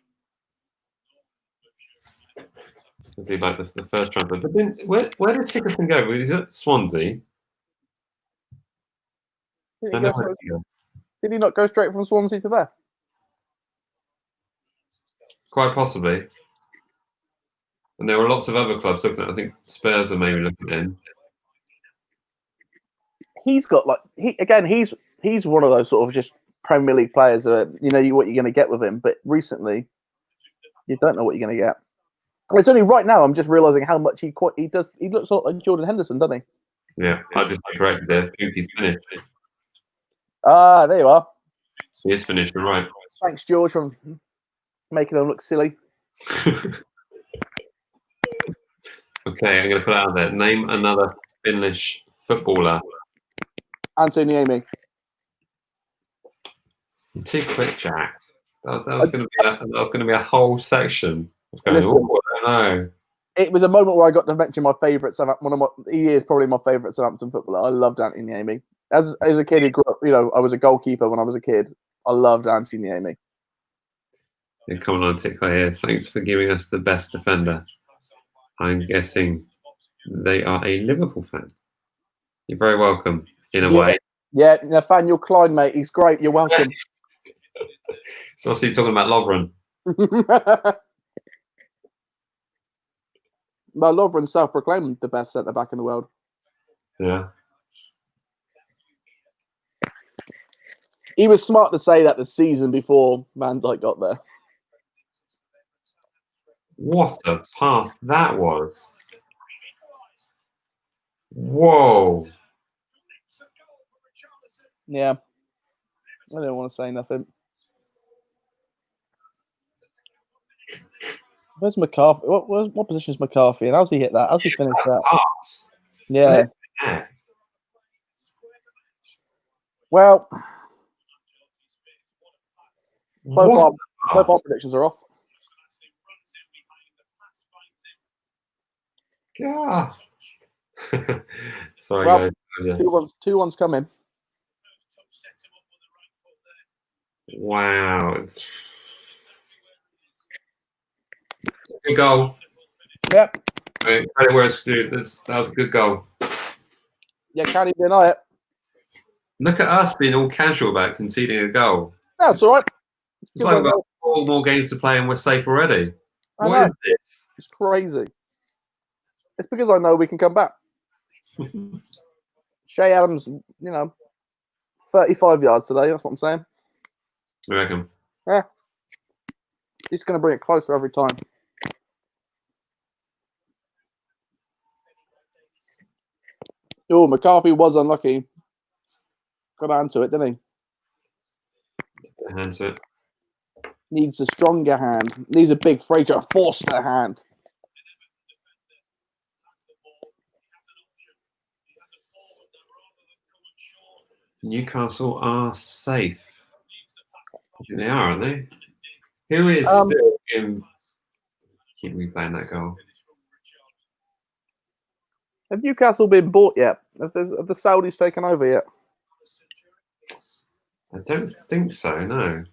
Is he like the first transfer? But then where did Sigurdsson go? Was it Swansea? Did I he, know go where straight, he go. did he not go straight from Swansea to there? Quite possibly. And there were lots of other clubs looking at. I think Spurs are maybe looking at him. He's got like he's one of those sort of just Premier League players that what you're going to get with him. But recently, you don't know what you're going to get. It's only right now I'm just realizing how much he does. He looks like Jordan Henderson, doesn't he? Yeah, I just corrected there. I think he's finished. Ah, there you are. He is finished, you're right. Thanks, George, for making him look silly. Okay, I'm going to put it out there. Name another Finnish footballer. Anthony Amy. Too quick, Jack. That was going to be a whole section. I was going, Listen. oh, I don't know. It was a moment where I got to mention my favourite he is probably my favourite Southampton footballer. I loved Anthony Amy. As a kid who grew up, I was a goalkeeper when I was a kid. I loved Anthony Amy. Yeah, coming on TikTok here. Thanks for giving us the best defender. I'm guessing they are a Liverpool fan. You're very welcome, in a way. Yeah, Nathaniel Klein, mate. He's great. You're welcome. So obviously talking about Lovren. Well, Lovren self-proclaimed the best centre-back in the world. Yeah. He was smart to say that the season before Van Dijk got there. What a pass that was. Whoa. Yeah. I don't want to say nothing. Where's McCarthy? What position is McCarthy in? How's he hit that? How's he finished that? Pass. Yeah. Yeah. Well, What both our predictions are off. God. Sorry, Well, guys. Yeah. 2-1's coming. Wow. It's a good goal. Yep. Credit where it's due. That was a good goal. Yeah, can't even deny it. Look at us being all casual about conceding a goal. That's all right. It's like we've got 4 more games to play and we're safe already. What is this? It's crazy. It's because I know we can come back. Shea Adams, 35 yards today. That's what I'm saying. You reckon? Yeah. He's going to bring it closer every time. Oh, McCarthy was unlucky. Got down to it, didn't he? Hand to it. Needs a stronger hand. Needs a big Fraser Forster hand. Newcastle are safe. I think they are, aren't they? Who is still in? Keep replaying that goal. Have Newcastle been bought yet? Have the Saudis taken over yet? I don't think so. No.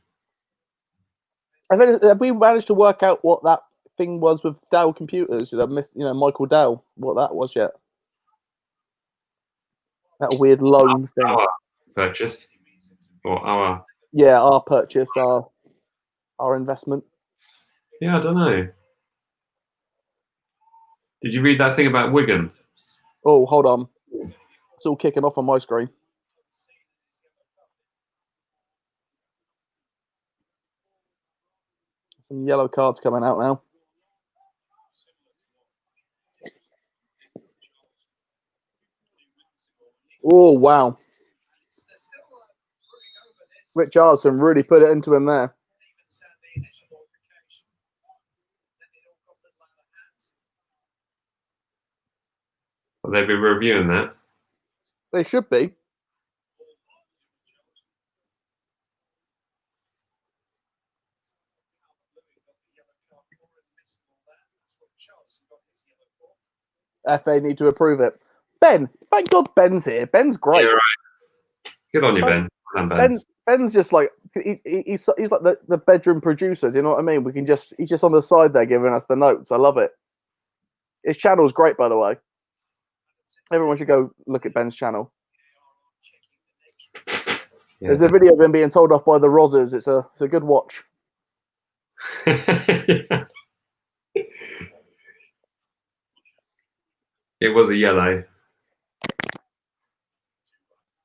Have we managed to work out what that thing was with Dell Computers? Michael Dell. What that was yet? That weird loan thing. Our purchase or our? Yeah, our purchase, our investment. Yeah, I don't know. Did you read that thing about Wigan? Oh, hold on. It's all kicking off on my screen. Some yellow cards coming out now. Oh, wow. Richarlison really put it into him there. Will they be reviewing that? They should be. FA need to approve it. Ben, thank God Ben's here. Ben's great. Yeah, right. Good on you, Ben. Well done, Ben. Ben's just like he's like the bedroom producer. Do you know what I mean? He's just on the side there giving us the notes. I love it. His channel's great, by the way. Everyone should go look at Ben's channel. Yeah, There's a video of him being told off by the Rozzers. It's a good watch. yeah. It was a yellow.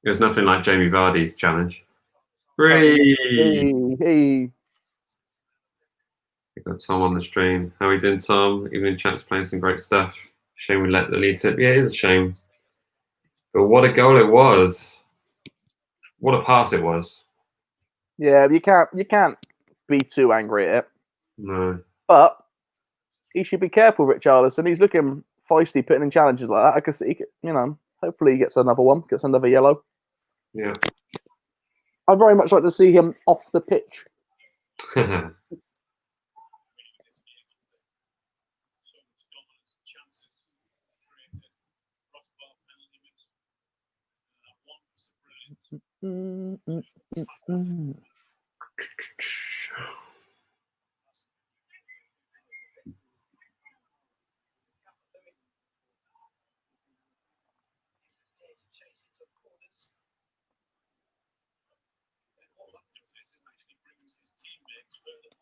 It was nothing like Jamie Vardy's challenge. Hey. Hey. We got Tom on the stream. How are we doing, Tom? Even chat's playing some great stuff. Shame we let the lead slip. Yeah, it is a shame. But what a goal it was. What a pass it was. Yeah, you can't be too angry at it. No. But he should be careful, Richarlison. He's looking feisty, putting in challenges like that. I can see, hopefully he gets another one, gets another yellow. Yeah. I'd very much like to see him off the pitch.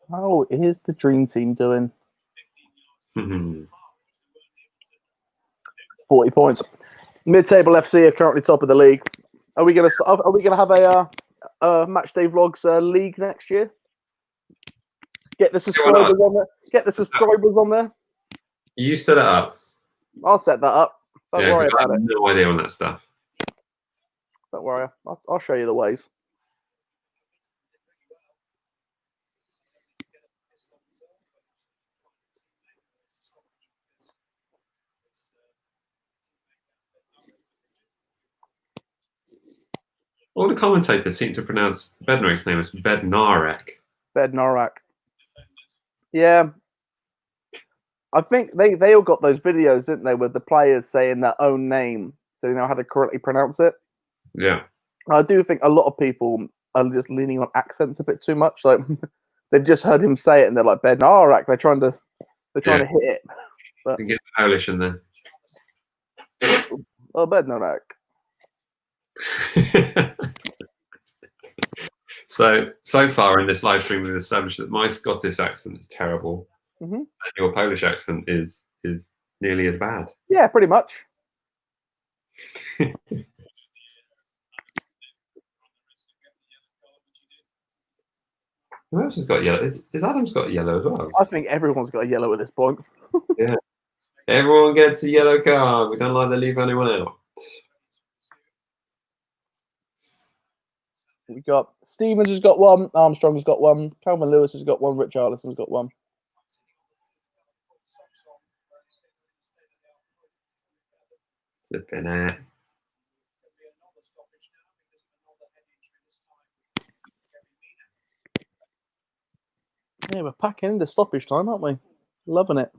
How is the dream team doing? 40 points. Mid-table FC are currently top of the league. Are we gonna have a MatchDayVlogs league next year? Get the subscribers on there. Get the subscribers on there. You set it up. I'll set that up. Don't worry about I have it. no idea on that stuff. Don't worry. I'll show you the ways. All the commentators seem to pronounce Bednarek's name as Bednarek. Bednarek. Yeah. I think they all got those videos, didn't they, with the players saying their own name so they know how to correctly pronounce it. Yeah. I do think a lot of people are just leaning on accents a bit too much. Like they've just heard him say it and they're like Bednarek. They're trying to hit it. But Get the Polish in there. oh, Bednarek. So far in this live stream, we've established that my Scottish accent is terrible, and your Polish accent is nearly as bad. Yeah, pretty much. Who else has got yellow? Is Adam's got yellow as well? I think everyone's got a yellow at this point. Yeah. Everyone gets a yellow card. We don't like to leave anyone out. We got Stevens has got one, Armstrong has got one, Calvin Lewis has got one, Richarlison's got one. Flipping out. Yeah, we're packing into stoppage time, aren't we? Loving it.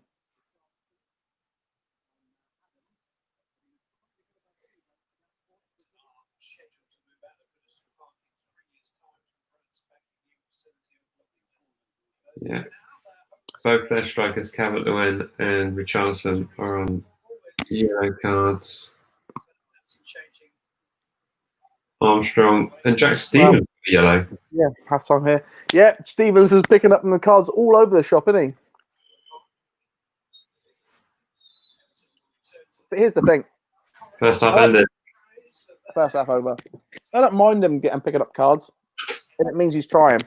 Yeah. Both their strikers, Calvert-Lewin and Richarlison, are on yellow cards. Armstrong and Jack Stevens yellow. Yeah, half time here. Yeah, Stevens is picking up the cards all over the shop, isn't he? But here's the thing. First half ended. First half over. I don't mind him picking up cards, and it means he's trying.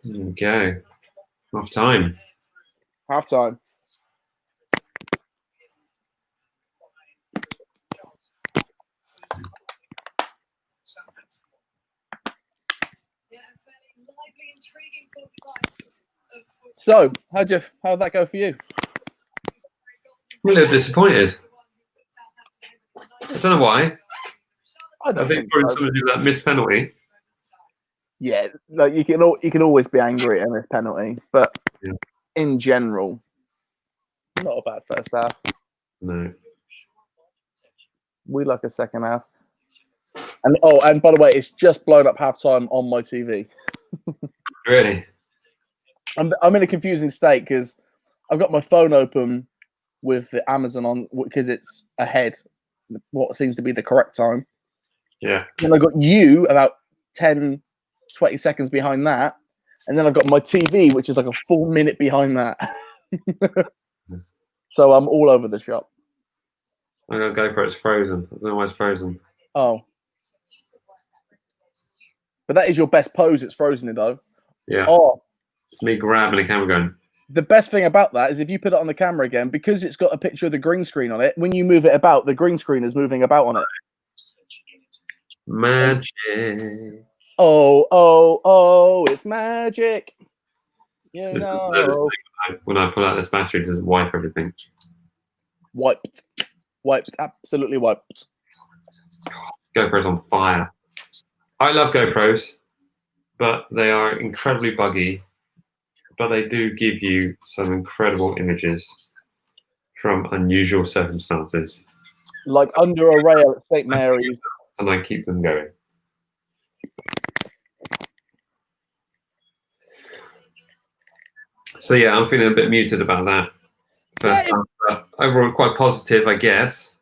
There we go. Half time. Half time. So, how'd that go for you? I'm a little disappointed. I don't know why. I think probably somebody that missed penalty. Yeah, like you can always be angry at this penalty, but in general, not a bad first half. No. We like a second half. And by the way, it's just blown up halftime on my TV. Really? I'm in a confusing state because I've got my phone open with the Amazon on because it's ahead, what seems to be the correct time. Yeah. Then I got you about 10, 20 seconds behind that. And then I've got my TV, which is like a full minute behind that. So I'm all over the shop. I'm going to go for it. It's frozen. I don't know why it's frozen. Oh. But that is your best pose. It's frozen it though. Yeah. Oh. It's me grabbing the camera going. The best thing about that is if you put it on the camera again, because it's got a picture of the green screen on it, when you move it about, the green screen is moving about on it. Magic. Oh, it's magic. You This is know. the thing, when I pull out this battery, it doesn't wipe everything. Wiped, absolutely wiped. GoPro's on fire. I love GoPros, but they are incredibly buggy. But they do give you some incredible images from unusual circumstances. Like under a rail at St. Mary's. And I keep them going. So yeah, I'm feeling a bit muted about that. First half, but overall quite positive, I guess.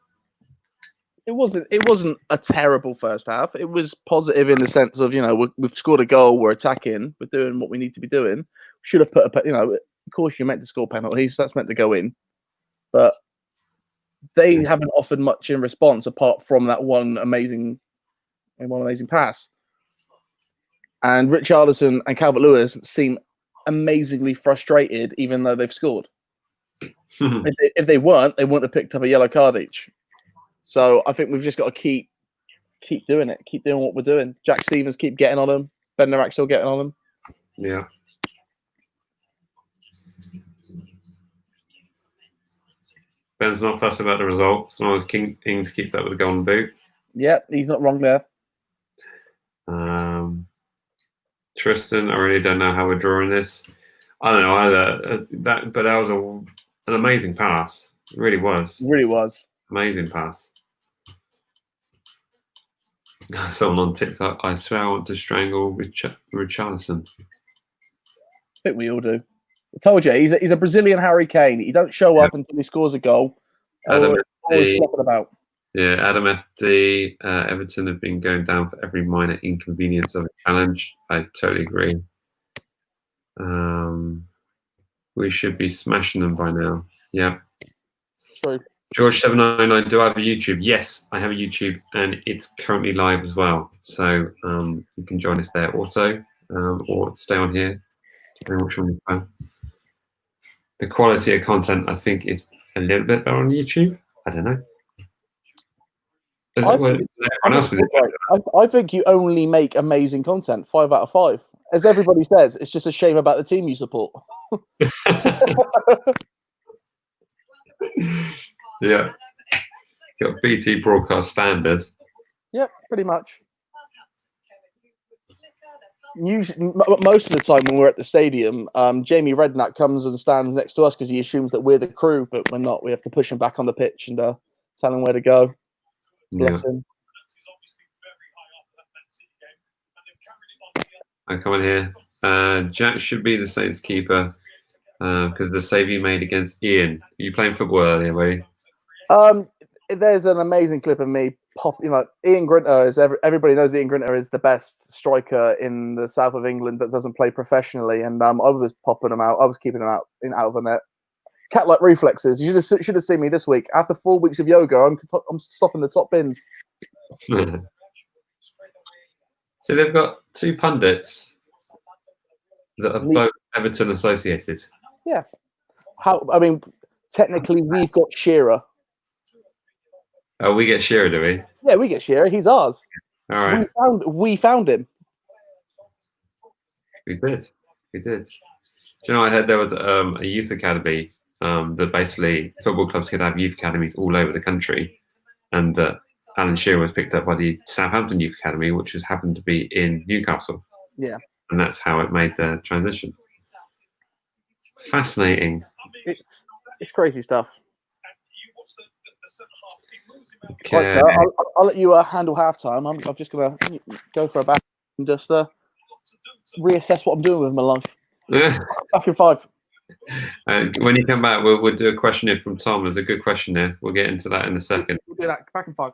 It wasn't a terrible first half. It was positive in the sense of, we've scored a goal, we're attacking, we're doing what we need to be doing. Should have put of course you're meant to score penalties, that's meant to go in. But they haven't offered much in response apart from that one amazing pass. And Richarlison and Calvert-Lewin seem amazingly frustrated even though they've scored. If they weren't, they wouldn't have picked up a yellow card each. So I think we've just got to keep doing it, keep doing what we're doing. Jack Stevens keep getting on them. Ben Narak still getting on them. Yeah. Ben's not fussed about the result, as long as Ings keeps up with the golden boot. Yeah, he's not wrong there. Tristan, I really don't know how we're drawing this. I don't know either. But that was an amazing pass. It really was. It really was. Amazing pass. Someone on TikTok, I swear I want to strangle Richarlison. I think we all do. I told you, he's a Brazilian Harry Kane. He don't show up until he scores a goal. Adam Always flopping about. Yeah, Adam FD, Everton have been going down for every minor inconvenience of a challenge. I totally agree. We should be smashing them by now. Yeah. True. George799, do I have a YouTube? Yes, I have a YouTube, and it's currently live as well. So you can join us there also, or stay on here. Which one you find. The quality of content, I think, is a little bit better on YouTube. I don't know. I think you only make amazing content, 5 out of 5. As everybody says, it's just a shame about the team you support. Yeah. Got BT broadcast standard. Yep, pretty much. Usually, most of the time when we're at the stadium, Jamie Redknapp comes and stands next to us because he assumes that we're the crew, but we're not. We have to push him back on the pitch and tell him where to go. Bless him. I come in here. Jack should be the Saints keeper because of the save you made against Ian. Are you playing football earlier, were you? There's an amazing clip of me Ian Grinter is everybody knows Ian Grinter is the best striker in the south of England that doesn't play professionally, and I was popping him out. I was keeping him out of the net. Cat-like reflexes. You should have seen me this week. After 4 weeks of yoga, I'm stopping the top bins. So they've got 2 pundits that are both Everton associated. Yeah. Technically, we've got Shearer. Oh, we get Shearer, do we? Yeah, we get Shearer. He's ours. All right. We found him. We did. Do you know, I heard there was a youth academy that basically football clubs could have youth academies all over the country, and Alan Shearer was picked up by the Southampton Youth Academy, which happened to be in Newcastle. Yeah. And that's how it made the transition. Fascinating. It's crazy stuff. Right, Okay. sir, I'll let you handle halftime. I'm just gonna go for a back and just reassess what I'm doing with my life. Back in 5. And when you come back, we'll do a questionnaire from Tom. There's a good questionnaire. We'll get into that in a second. We'll do that. Back in 5.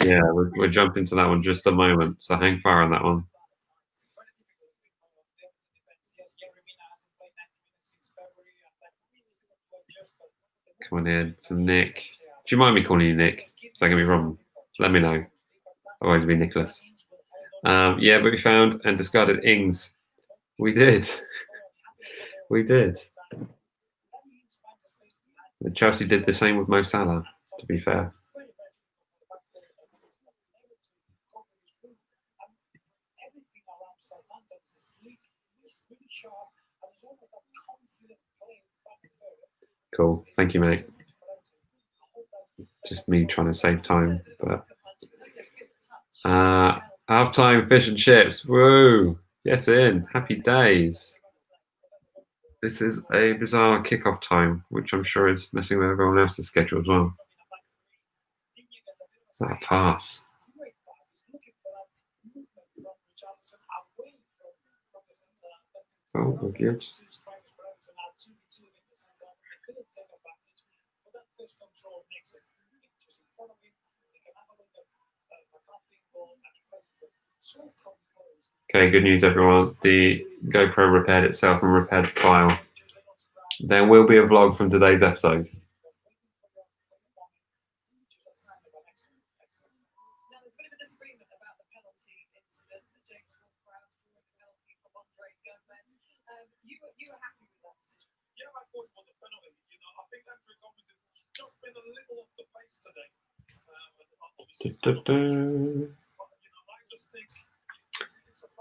Yeah, we'll jump into that one just a moment. So hang fire on that one. Come on in from Nick. Do you mind me calling you Nick? Is that going to be wrong? Let me know. Otherwise it'll be Nicholas. Yeah, but we found and discarded Ings. We did. We did. And Chelsea did the same with Mo Salah, to be fair. Cool. Thank you, mate. Just me trying to save time, but half-time fish and chips. Woo! Get in. Happy days. This is a bizarre kickoff time, which I'm sure is messing with everyone else's schedule as well. Is that a pass? Oh, we're good. Okay, good news, everyone. The GoPro repaired itself and repaired the file. There will be a vlog from today's episode. Now, there's a bit of a disagreement about the penalty incident that James Ward-Prowse drew the penalty from Andre Gomez. You were happy with that decision? Yeah, I thought it was a penalty. You know, I think Andre Gomez has just been a little off the pace today.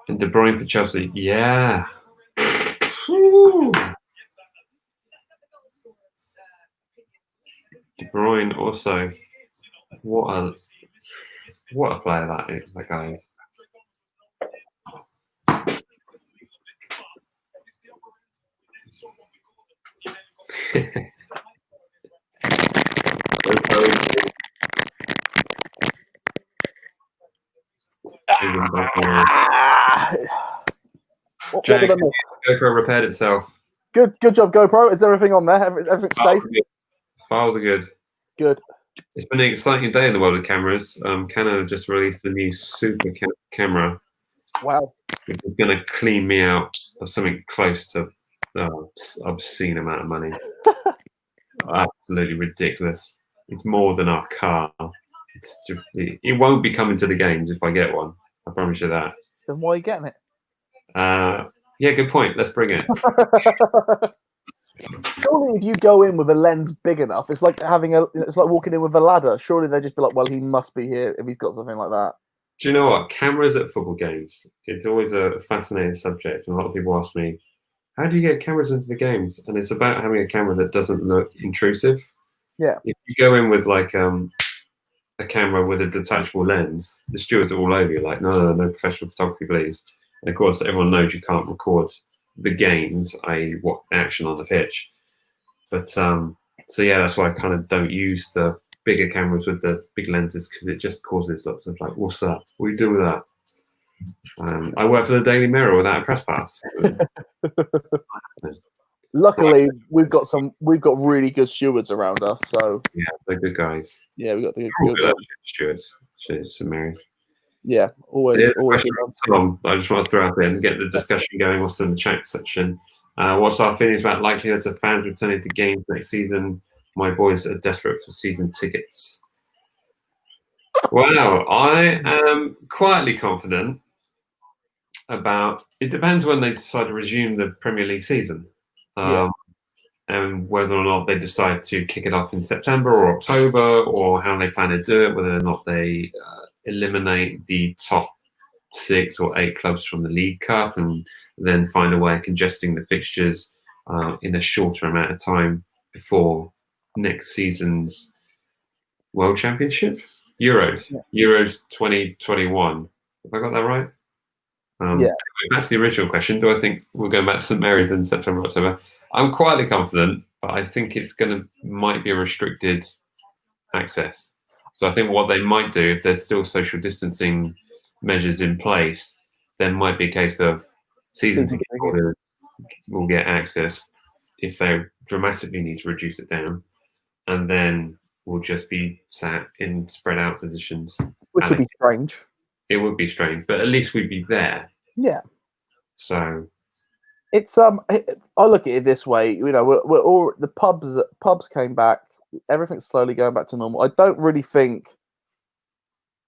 And De Bruyne for Chelsea. Yeah. Woo. De Bruyne also. What a player that is, that guy is. Jake, GoPro repaired itself. Good job, GoPro. Is everything on there? Everything's safe? Files are good. Good. It's been an exciting day in the world of cameras. Canon just released a new super camera. Wow. Which is going to clean me out of something close to obscene amount of money. Absolutely ridiculous. It's more than our car. It's just, it won't be coming to the games if I get one. I promise you that. Then why are you getting it? Yeah, good point. Let's bring it. Surely, if you go in with a lens big enough, it's like it's like walking in with a ladder. Surely they'd just be like, "Well, he must be here if he's got something like that." Do you know what? Cameras at football games. It's always a fascinating subject, and a lot of people ask me, "How do you get cameras into the games?" And it's about having a camera that doesn't look intrusive. Yeah. If you go in with like a camera with a detachable lens, the stewards are all over you, like, no professional photography, please. And of course, everyone knows you can't record the games, i.e. what action on the pitch. But so yeah, that's why I kind of don't use the bigger cameras with the big lenses, because it just causes lots of like, what's that? What do you do with that? I work for the Daily Mirror without a press pass. Luckily, we've got really good stewards around us. So yeah, they're good guys. Yeah, we got the good stewards. St Mary's. Yeah, always. So always. Tom, I just want to throw out there and get the discussion going also in the chat section. What's our feelings about likelihoods of fans returning to games next season? My boys are desperate for season tickets. Wow, I am quietly confident about. It depends when they decide to resume the Premier League season, and whether or not they decide to kick it off in September or October, or how they plan to do it. Whether or not they eliminate the top 6 or 8 clubs from the League Cup and then find a way of congesting the fixtures in a shorter amount of time before next season's World Championship? Euros 2021. Have I got that right? Yeah. That's the original question. Do I think we're going back to St Mary's in September, October? I'm quietly confident, but I think it's might be a restricted access. So I think what they might do, if there's still social distancing measures in place, there might be a case of season ticket holders will get access if they dramatically need to reduce it down, and then we'll just be sat in spread out positions. Which would be strange. It would be strange, but at least we'd be there. Yeah. So it's I look at it this way. You know, we're all the pubs came back. Everything's slowly going back to normal. I don't really think,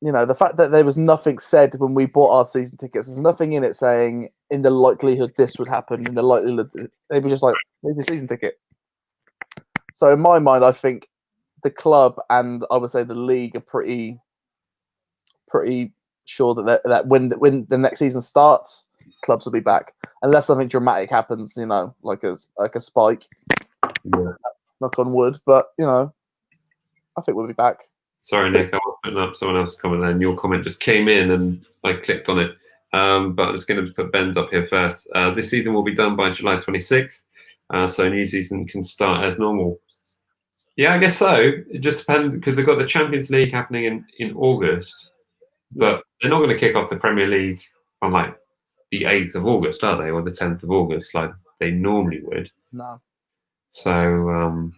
you know, the fact that there was nothing said when we bought our season tickets. There's nothing in it saying in the likelihood this would happen. In the likelihood, they were just like, here's your season ticket. So in my mind, I think the club and I would say the league are pretty sure that when the next season starts, clubs will be back, unless something dramatic happens. You know, like a spike. Yeah. Knock on wood, but you know, I think we'll be back. Sorry, Nick, I was putting up someone else's comment there, and your comment just came in, and I clicked on it. But I'm just going to put Ben's up here first. This season will be done by July 26th, so new season can start as normal. Yeah, I guess so. It just depends, because they've got the Champions League happening in August, but they're not going to kick off the Premier League on like the 8th of August, are they, or the 10th of August, like they normally would. No. So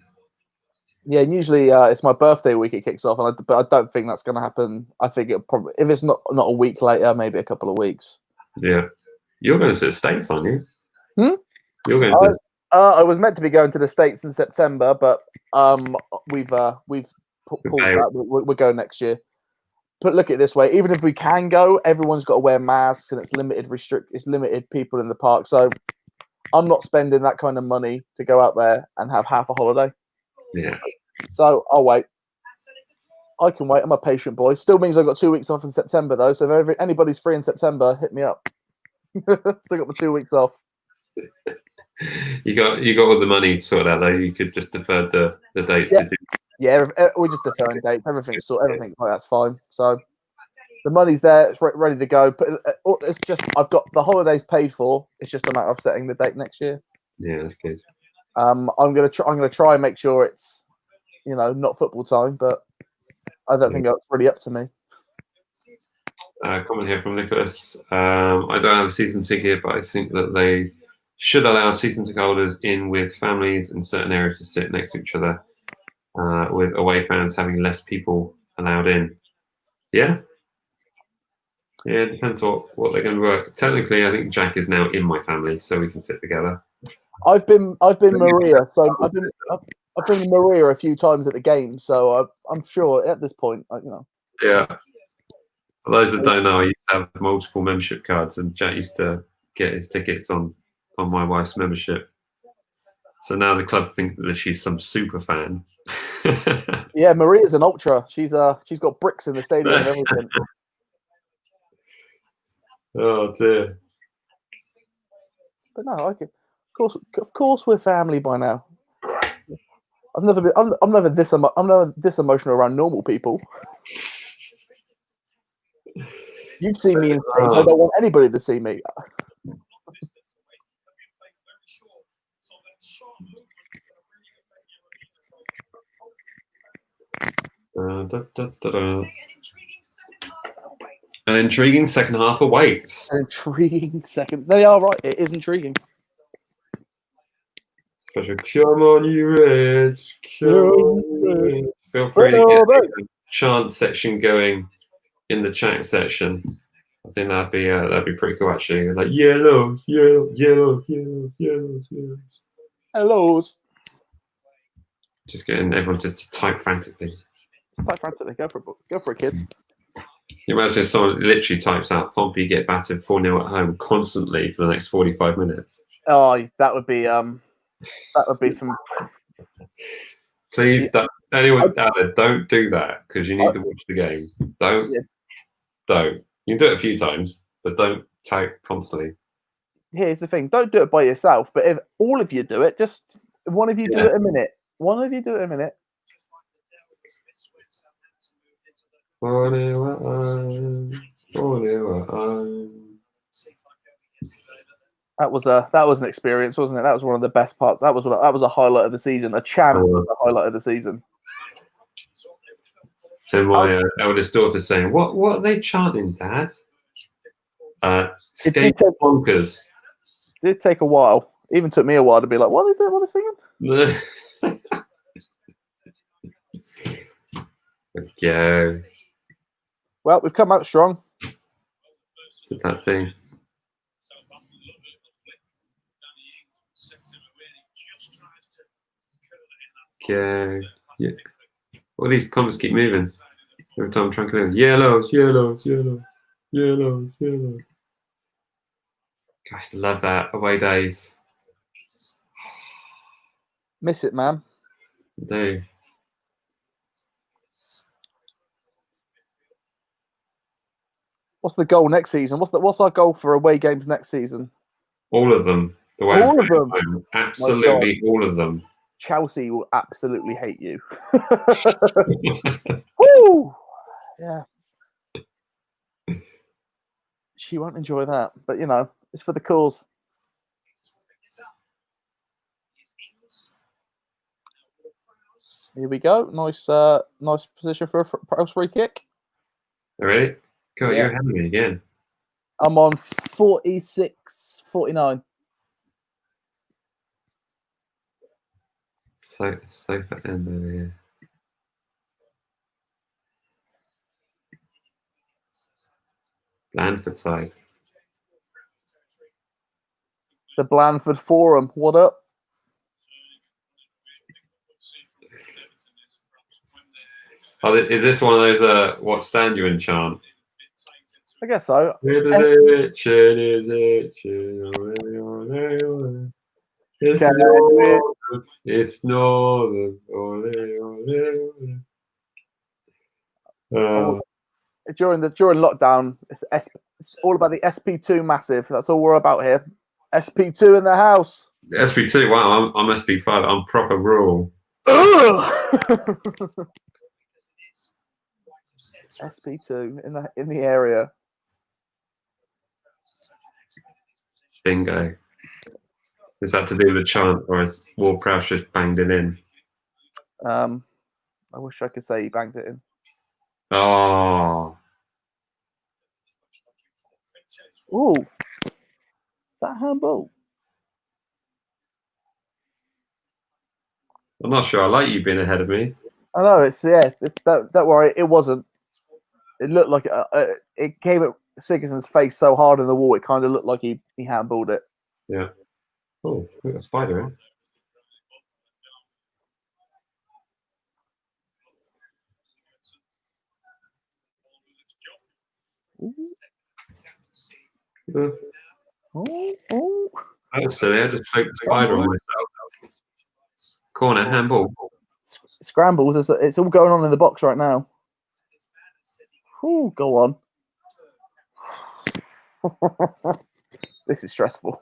yeah, and usually it's my birthday week it kicks off, but I don't think that's going to happen. I think it'll probably, if it's not a week later, maybe a couple of weeks. Yeah, you're going to the States, aren't you? You're going to. I was meant to be going to the States in September, but we've pulled that. We're going next year. But look at it this way: even if we can go, everyone's got to wear masks, and it's limited people in the park. So I'm not spending that kind of money to go out there and have half a holiday. Yeah. So I'll wait. I can wait. I'm a patient boy. Still means I've got 2 weeks off in September, though. So if anybody's free in September, hit me up. Still got the 2 weeks off. You got all the money sorted out, though. You could just defer the dates. Yeah, yeah. We're just deferring dates. Everything's like that's fine. So the money's there. It's ready to go. But it's just I've got the holidays paid for. It's just a matter of setting the date next year. Yeah, that's good. I'm gonna try and make sure it's, you know, not football time, but I don't think it's really up to me. Comment here from Nicholas. I don't have a season ticket, but I think that they should allow season ticket holders in with families in certain areas to sit next to each other, with away fans having less people allowed in. Yeah. Yeah, it depends what they're going to work. Technically, I think Jack is now in my family, so we can sit together. I've been Maria, so I've been Maria a few times at the game, so I'm sure at this point, you know. Yeah. For those that don't know, I used to have multiple membership cards, and Jack used to get his tickets on my wife's membership. So now the club think that she's some super fan. Yeah, Maria's an ultra. She's got bricks in the stadium and everything. Oh dear. But no, of course, we're family by now. I'm never this emotional around normal people. You've seen me in space. I don't want anybody to see me. An intriguing second half awaits. An intriguing second. They are right. It is intriguing. Come on, you Reds. Come on, you Reds. Feel free to get the chant section going in the chat section. I think that'd be pretty cool, actually. Like yellow, yellow, yellow, yellow, yellow, yellow. Hellos. Just getting everyone just to type frantically. Type frantically. Go for it, kids. You imagine if someone literally types out Pompey get battered 4-0 at home constantly for the next 45 minutes. Oh, that would be some. Please, anyone out there, don't do that, because you need to watch the game. Don't. You can do it a few times, but don't type constantly. Here's the thing: don't do it by yourself. But if all of you do it, just one of you do it a minute. One of you do it a minute. That was an experience, wasn't it? That was one of the best parts. That was a highlight of the season. A chant was a highlight of the season. And my eldest daughter saying, "What are they chanting, Dad?" It Skate bonkers. did take a while. Even took me a while to be like, what are they doing? What are they singing? Yeah, Well, we've come out strong. did that thing. Yeah, yeah. All these comments keep moving every time I'm trying to clear them. Yellows, yellows, yellows, yellows, yellows. Guys, I love that away days. Miss it, man. I do. What's the goal next season? What's our goal for away games next season? All of them. The way All I'm of them? home. Absolutely all of them. Chelsea will absolutely hate you. Woo! Yeah. She won't enjoy that, but you know, it's for the cause. Here we go. Nice, nice position for a post free kick. Ready? God, Yeah. you're ahead of me again. I'm on 46, 49. Sofa end over here. Blandford side. The Blandford Forum. What up? Oh, is this one of those what stand you in chant? I guess so. It's northern. It's northern. During lockdown, it's all about the SP2 massive. That's all we're about here. SP2 in the house. SP2. Wow, I'm SP5. I'm proper rural. SP2 in the area. Bingo. Is that to do with the chant, or is Ward Prowse just banged it in? I wish I could say he banged it in. Oh. Ooh. Is that handball? I'm not sure. I like you being ahead of me. I know it's don't worry, it wasn't. It looked like it came at Sigurdsson's face so hard in the wall. It kind of looked like he handballed it. Yeah. Oh, look at a spider. Eh? Oh. That was silly. I just flicked the spider on myself. Corner handball. Scrambles. It's all going on in the box right now. Ooh, go on. This is stressful.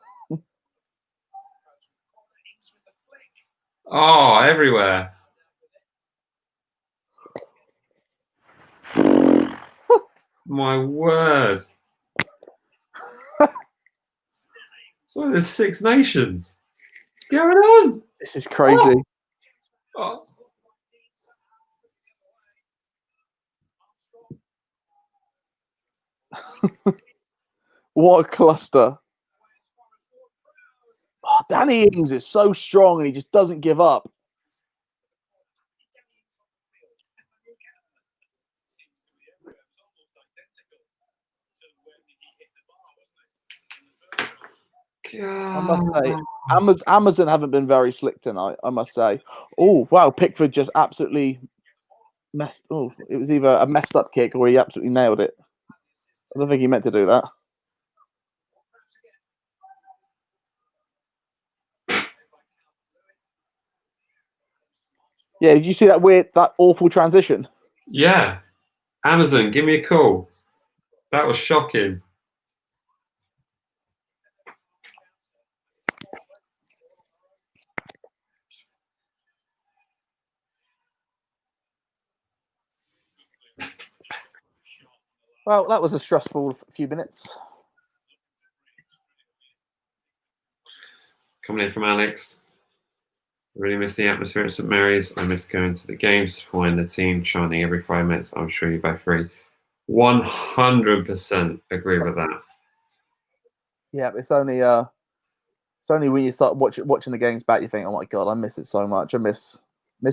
Oh, everywhere. My word. So there's 6 nations. What's going on? This is crazy. Oh. What a cluster. Oh, Danny Ings is so strong and he just doesn't give up. I must say, Amazon haven't been very slick tonight, I must say. Oh, wow. Pickford just absolutely messed. Oh, it was either a messed up kick or he absolutely nailed it. I don't think he meant to do that. Yeah, did you see that awful transition? Yeah. Amazon, give me a call. That was shocking. Well, that was a stressful few minutes. Coming in from Alex. Really miss the atmosphere at St Mary's. I miss going to the games, supporting the team, chanting every 5 minutes. I'm sure you both agree. 100% agree with that. Yeah, it's only when you start watching the games back, you think, oh my god, I miss it so much. I miss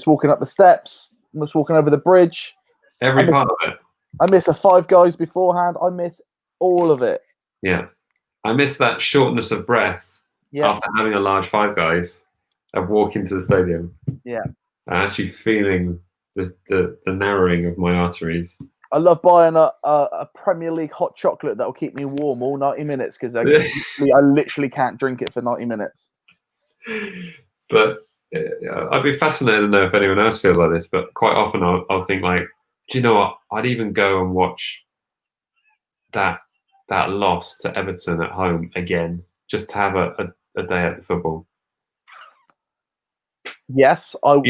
walking up the steps, miss walking over the bridge. Every part of it. I miss a Five Guys beforehand. I miss all of it. Yeah. I miss that shortness of breath after having a large Five Guys of walking to the stadium. Yeah. And actually feeling the narrowing of my arteries. I love buying a Premier League hot chocolate that will keep me warm all 90 minutes because I literally can't drink it for 90 minutes. But I'd be fascinated to know if anyone else feels like this, but quite often I'll think like, do you know what? I'd even go and watch that loss to Everton at home again, just to have a day at the football. Yes, I'd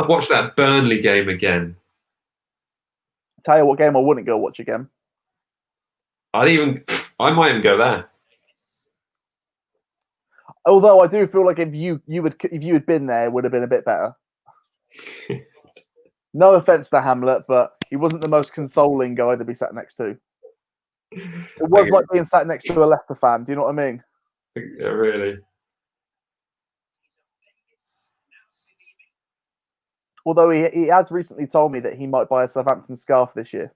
watch that Burnley game again. Tell you what game I wouldn't go watch again. I might even go there. Although I do feel like if you had been there, it would have been a bit better. No offense to Hamlet, but he wasn't the most consoling guy to be sat next to. It was like being sat next to a Leicester fan. Do you know what I mean? Yeah, really. Although he has recently told me that he might buy a Southampton scarf this year.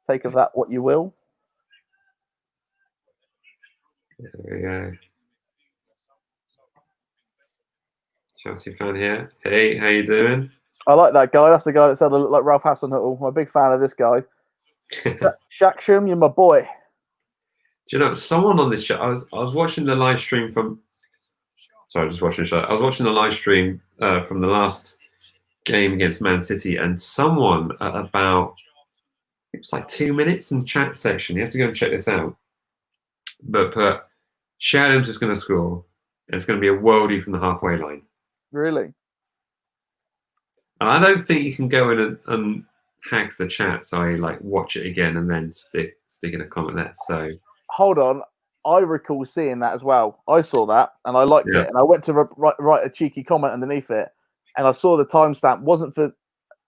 Take of that what you will. There we go. Chelsea fan here. Hey, how you doing? I like that guy. That's the guy that said I look like Ralph Hasenhüttl. I'm a big fan of this guy. Shaksham, you're my boy. Do you know someone on this show? I was watching the live stream from. Sorry, just watching the show. I was watching the live stream from the last game against Man City, and someone at about it was like 2 minutes in the chat section. You have to go and check this out. But put Shadham's just going to score, and it's going to be a worldie from the halfway line. Really? And I don't think you can go in and hack the chat, so I like watch it again and then stick in a comment there. So hold on, I recall seeing that as well. I saw that and I liked it, and I went to write a cheeky comment underneath it, and I saw the timestamp wasn't for.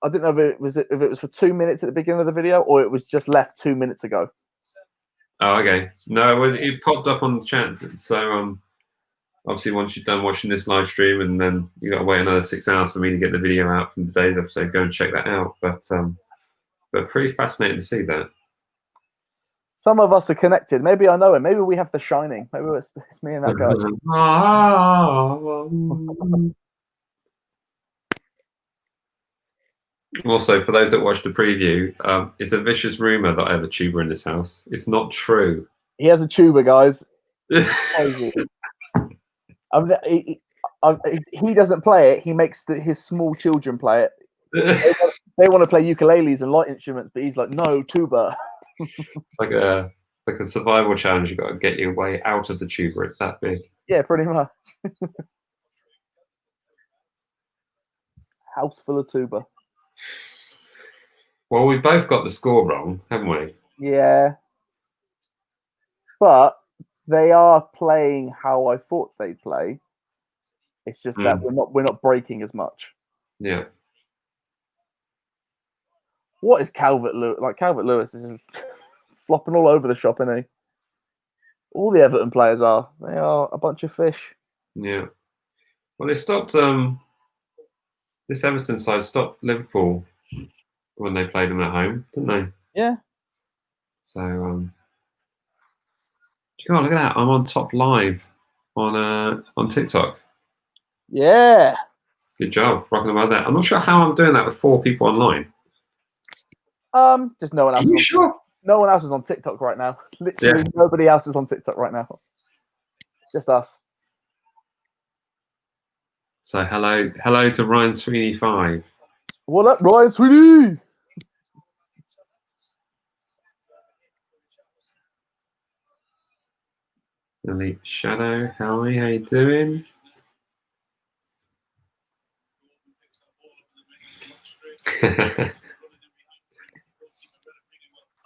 I didn't know if it was for 2 minutes at the beginning of the video or it was just left 2 minutes ago. Oh, okay. No, it popped up on the chat. So obviously once you're done watching this live stream, and then you got to wait another 6 hours for me to get the video out from today's episode, go and check that out. But pretty fascinating to see that. Some of us are connected. Maybe I know him. Maybe we have The Shining. Maybe it's me and that guy. Also, for those that watched the preview, it's a vicious rumor that I have a tuba in this house. It's not true. He has a tuba, guys. He doesn't play it. He makes his small children play it. They want to play ukuleles and light instruments, but he's like, no, tuba. like a survival challenge. You've got to get your way out of the tuba. It's that big. Yeah, pretty much. House full of tuba. Well, we both got the score wrong, haven't we? Yeah. But they are playing how I thought they'd play. It's just that we're not breaking as much. Yeah. What is Calvert-Lewin? Like Calvert-Lewis is just flopping all over the shop, isn't he? All the Everton players are. They are a bunch of fish. Yeah. Well, they stopped. This Everton side stopped Liverpool when they played them at home, didn't they? Yeah. So, God, look at that! I'm on top live on TikTok. Yeah. Good job, rocking about that. I'm not sure how I'm doing that with 4 people online. Just no one else. Are you sure? No one else is on TikTok right now. Literally nobody else is on TikTok right now. It's just us. So hello to Ryan Sweeney 5. What up, Ryan Sweeney? Elite Shadow, how you doing?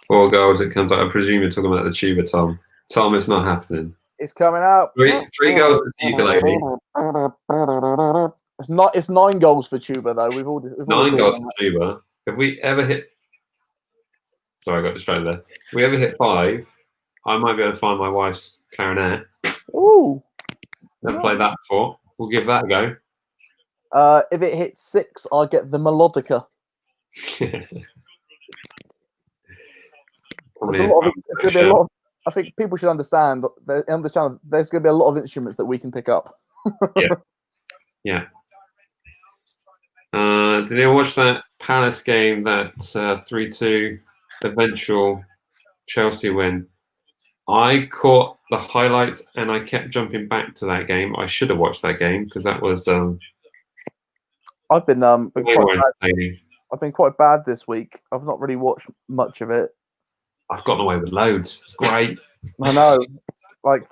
Four goals, it comes out. I presume you're talking about the tuba, Tom. Tom, it's not happening. It's coming out. Three goals to ukulele. It's 9 goals for Tuba though. We've already 9 been goals on to Tuba. Have we ever hit? Sorry, I got distracted there. If we ever hit 5, I might be able to find my wife's clarinet. that. Ooh. Never played that before. We'll give that a go. If it hits 6, I'll get the melodica. I think people should understand that on the channel there's going to be a lot of instruments that we can pick up. Yeah. Did anyone watch that Palace game, that 3-2 eventual Chelsea win? I caught the highlights and I kept jumping back to that game. I should have watched that game because that was I've been quite entertaining. I've been quite bad this week. I've not really watched much of it. I've gotten away with loads. It's great. I know. Like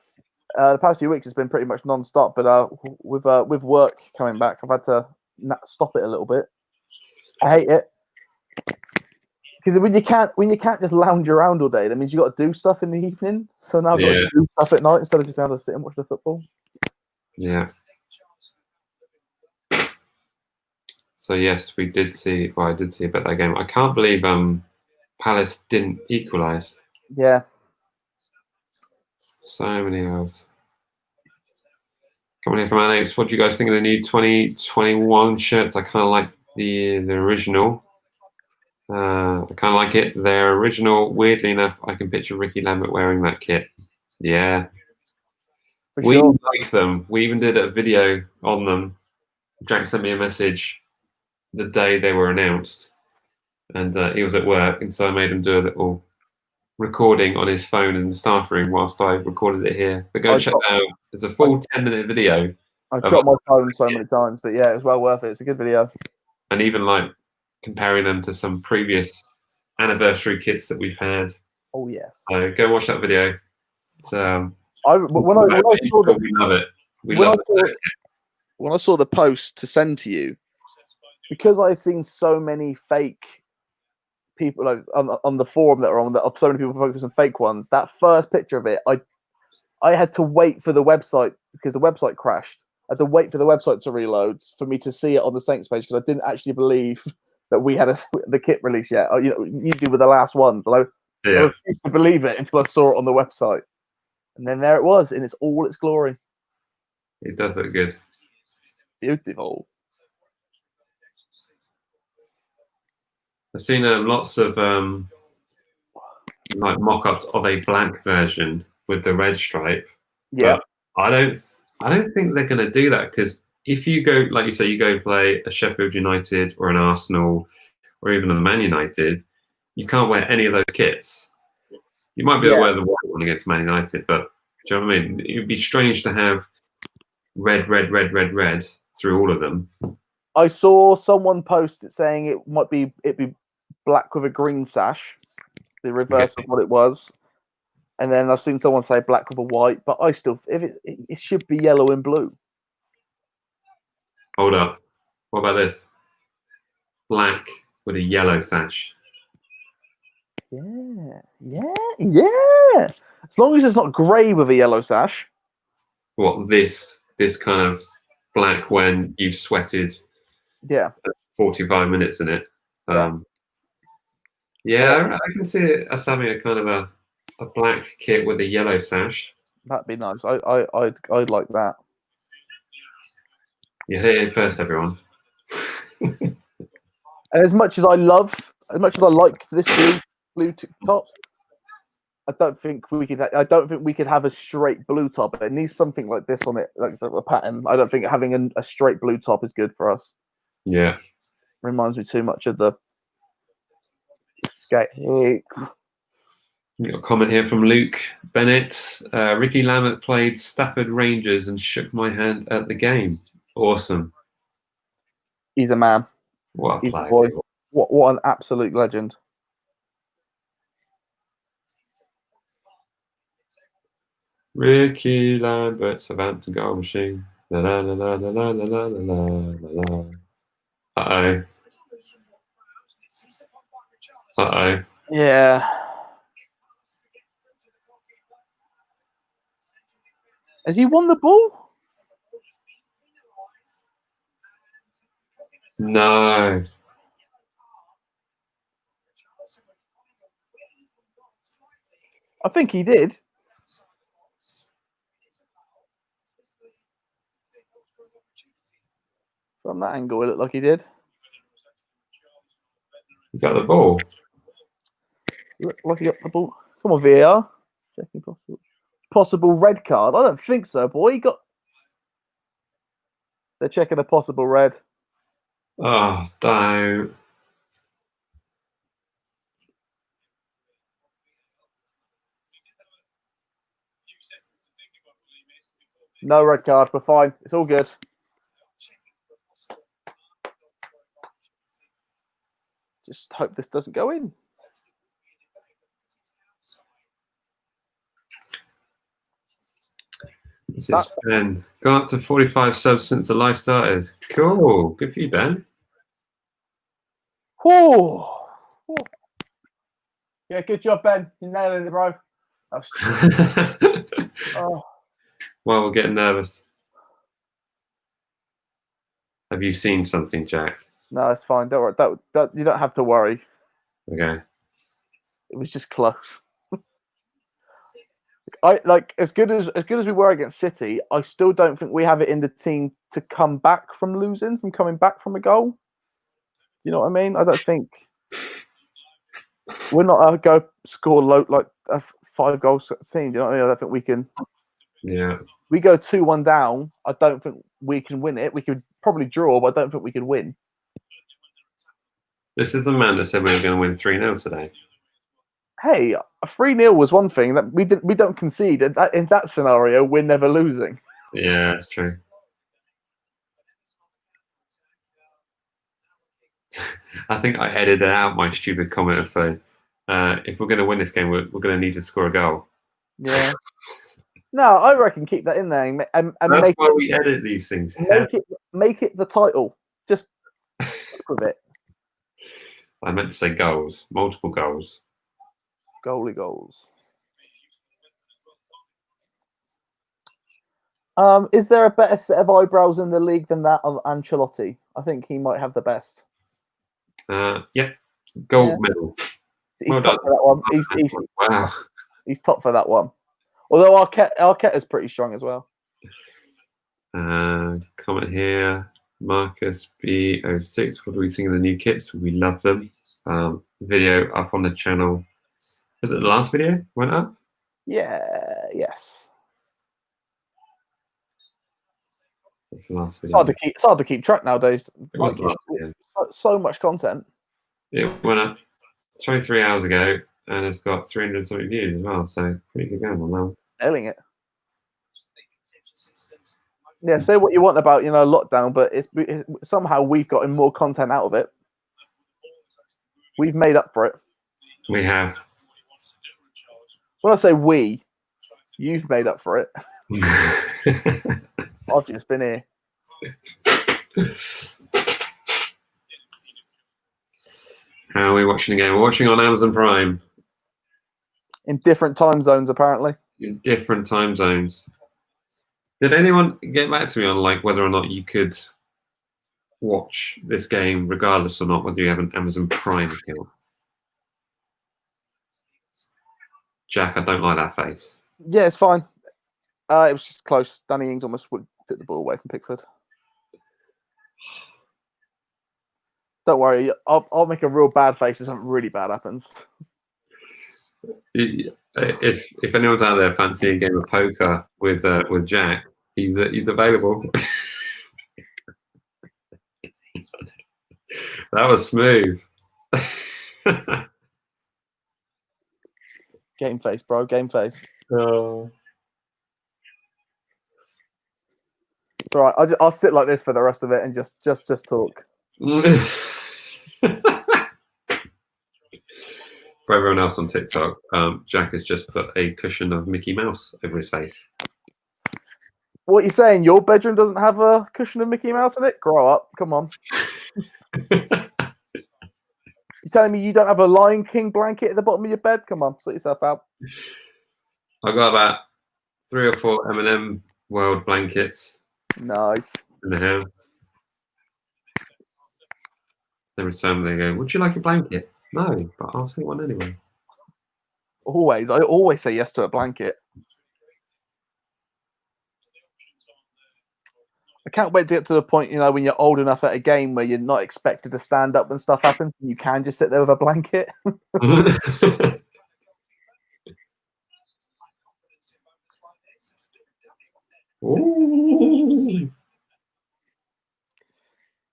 the past few weeks, it's been pretty much non-stop. But with work coming back, I've had to stop it a little bit. I hate it because when you can't just lounge around all day, that means you got to do stuff in the evening. So now I've got to do stuff at night instead of just having to sit and watch the football. Yeah. So yes, we did see. Well, I did see a bit of that game. I can't believe Palace didn't equalise. Yeah. So many goals. Coming here from Alex, what do you guys think of the new 2021 shirts? I kind of like the original. I kind of like it. They're original. Weirdly enough, I can picture Ricky Lambert wearing that kit. Yeah. We like them. We even did a video on them. Jack sent me a message the day they were announced, and he was at work, and so I made him do a little recording on his phone in the staff room whilst I recorded it here. But go check that out. It's a full 10-minute video. I've dropped my phone so many times, but yeah, it was well worth it. It's a good video. And even like comparing them to some previous anniversary kits that we've had. Oh yes. So go watch that video. It's, we love it. When I saw the post to send to you, because I've seen so many fake people like on the forum that are on that, so many people focus on fake ones. That first picture of it, I had to wait for the website because the website crashed. I had to wait for the website to reload for me to see it on the Saints page because I didn't actually believe that we had the kit release yet. You know, usually with the last ones, I refused to believe it until I saw it on the website, and then there it was in all its glory. It does look good. Beautiful. I've seen lots of like mock-ups of a black version with the red stripe. Yeah, but I don't think they're going to do that because if you go, like you say, you go play a Sheffield United or an Arsenal or even a Man United, you can't wear any of those kits. You might be able to wear the white one against Man United, but do you know what I mean? It would be strange to have red through all of them. I saw someone post it saying it'd be black with a green sash, the reverse of what it was, and then I've seen someone say black with a white. But I still, it should be yellow and blue. Hold up, what about this? Black with a yellow sash. Yeah. As long as it's not grey with a yellow sash. What this kind of black when you've sweated 45 minutes in it. I can see us having a kind of a black kit with a yellow sash. That'd be nice. I'd like that. You heard it first, everyone. And as much as I like this blue top, I don't think we could have a straight blue top. It needs something like this on it, like the pattern. I don't think having a straight blue top is good for us. Yeah. Reminds me too much of the skate. You got a comment here from Luke Bennett. Ricky Lambert played Stafford Rangers and shook my hand at the game. Awesome. He's a man. What a player. Boy. What an absolute legend. Ricky Lambert, Southampton goal machine. La la la la la la la la la la. Uh-oh. Yeah. Has he won the ball? No. I think he did. From that angle, it looked like he did. You got the ball. Looked like he got the ball. Come on, VAR. Checking possible red card. I don't think so, boy. He got. They're checking a possible red. Oh, don't. No red card. We're fine. It's all good. Just hope this doesn't go in. This is Ben. Gone up to 45 subs since the live started. Cool. Good for you, Ben. Whoa. Yeah, good job, Ben. You're nailing it, bro. Oh. Well, we're getting nervous. Have you seen something, Jack? No, it's fine. Don't worry. That you don't have to worry. Okay. It was just close. I like as good as we were against City. I still don't think we have it in the team to come back from coming back from a goal. You know what I mean? I don't think we're not a go score low like a 5 goals team. Do you know what I mean? I don't think we can. Yeah. We go 2-1 down. I don't think we can win it. We could probably draw, but I don't think we could win. This is the man that said we were going to win 3-0 today. Hey, a 3-0 was one thing that we don't concede. In that scenario, we're never losing. Yeah, that's true. I think I edited out my stupid comment of saying, if we're going to win this game, we're going to need to score a goal. Yeah. No, I reckon keep that in there and that's make why we edit these things. Make it the title. Just stick with it. I meant to say goals, multiple goals. Goals. Is there a better set of eyebrows in the league than that of Ancelotti? I think he might have the best. Yeah, gold medal. He's Well top done. for that one. Wow. He's top for that one. Although Arquette is pretty strong as well. Comment here. Marcus B06. What do we think of the new kits? We love them. Video up on the channel. Was it the last video went up? Yeah. Yes. That's the last video. It's hard to keep track nowadays. It was the last video. So much content. It went up 23 hours ago, and it's got 370 views as well. So pretty good going on that. Nailing it. Yeah, say what you want about lockdown, but it's somehow we've gotten more content out of it. We've made up for it. We have. When I say we, you've made up for it. I've just been here. How are we watching the game? We're watching on Amazon Prime. In different time zones, apparently. In different time zones. Did anyone get back to me on whether or not you could watch this game regardless or not whether you have an Amazon Prime account? Jack, I don't like that face. Yeah, it's fine. It was just close. Danny Ings almost would fit the ball away from Pickford. Don't worry, I'll make a real bad face if something really bad happens. If anyone's out there fancying a game of poker with Jack, he's available. That was smooth. Game face, bro. Game face. Oh. It's all right. I'll sit like this for the rest of it and just talk. For everyone else on TikTok, Jack has just put a cushion of Mickey Mouse over his face. What are you saying? Your bedroom doesn't have a cushion of Mickey Mouse in it? Grow up. Come on. You telling me you don't have a Lion King blanket at the bottom of your bed? Come on, sort yourself out. I've got about 3 or 4 M&M world blankets Nice. in the house. Every time they go, would you like a blanket? No, but I'll take one anyway. Always. I always say yes to a blanket. I can't wait to get to the point, you know, when you're old enough at a game where you're not expected to stand up when stuff happens. And you can just sit there with a blanket. Ooh.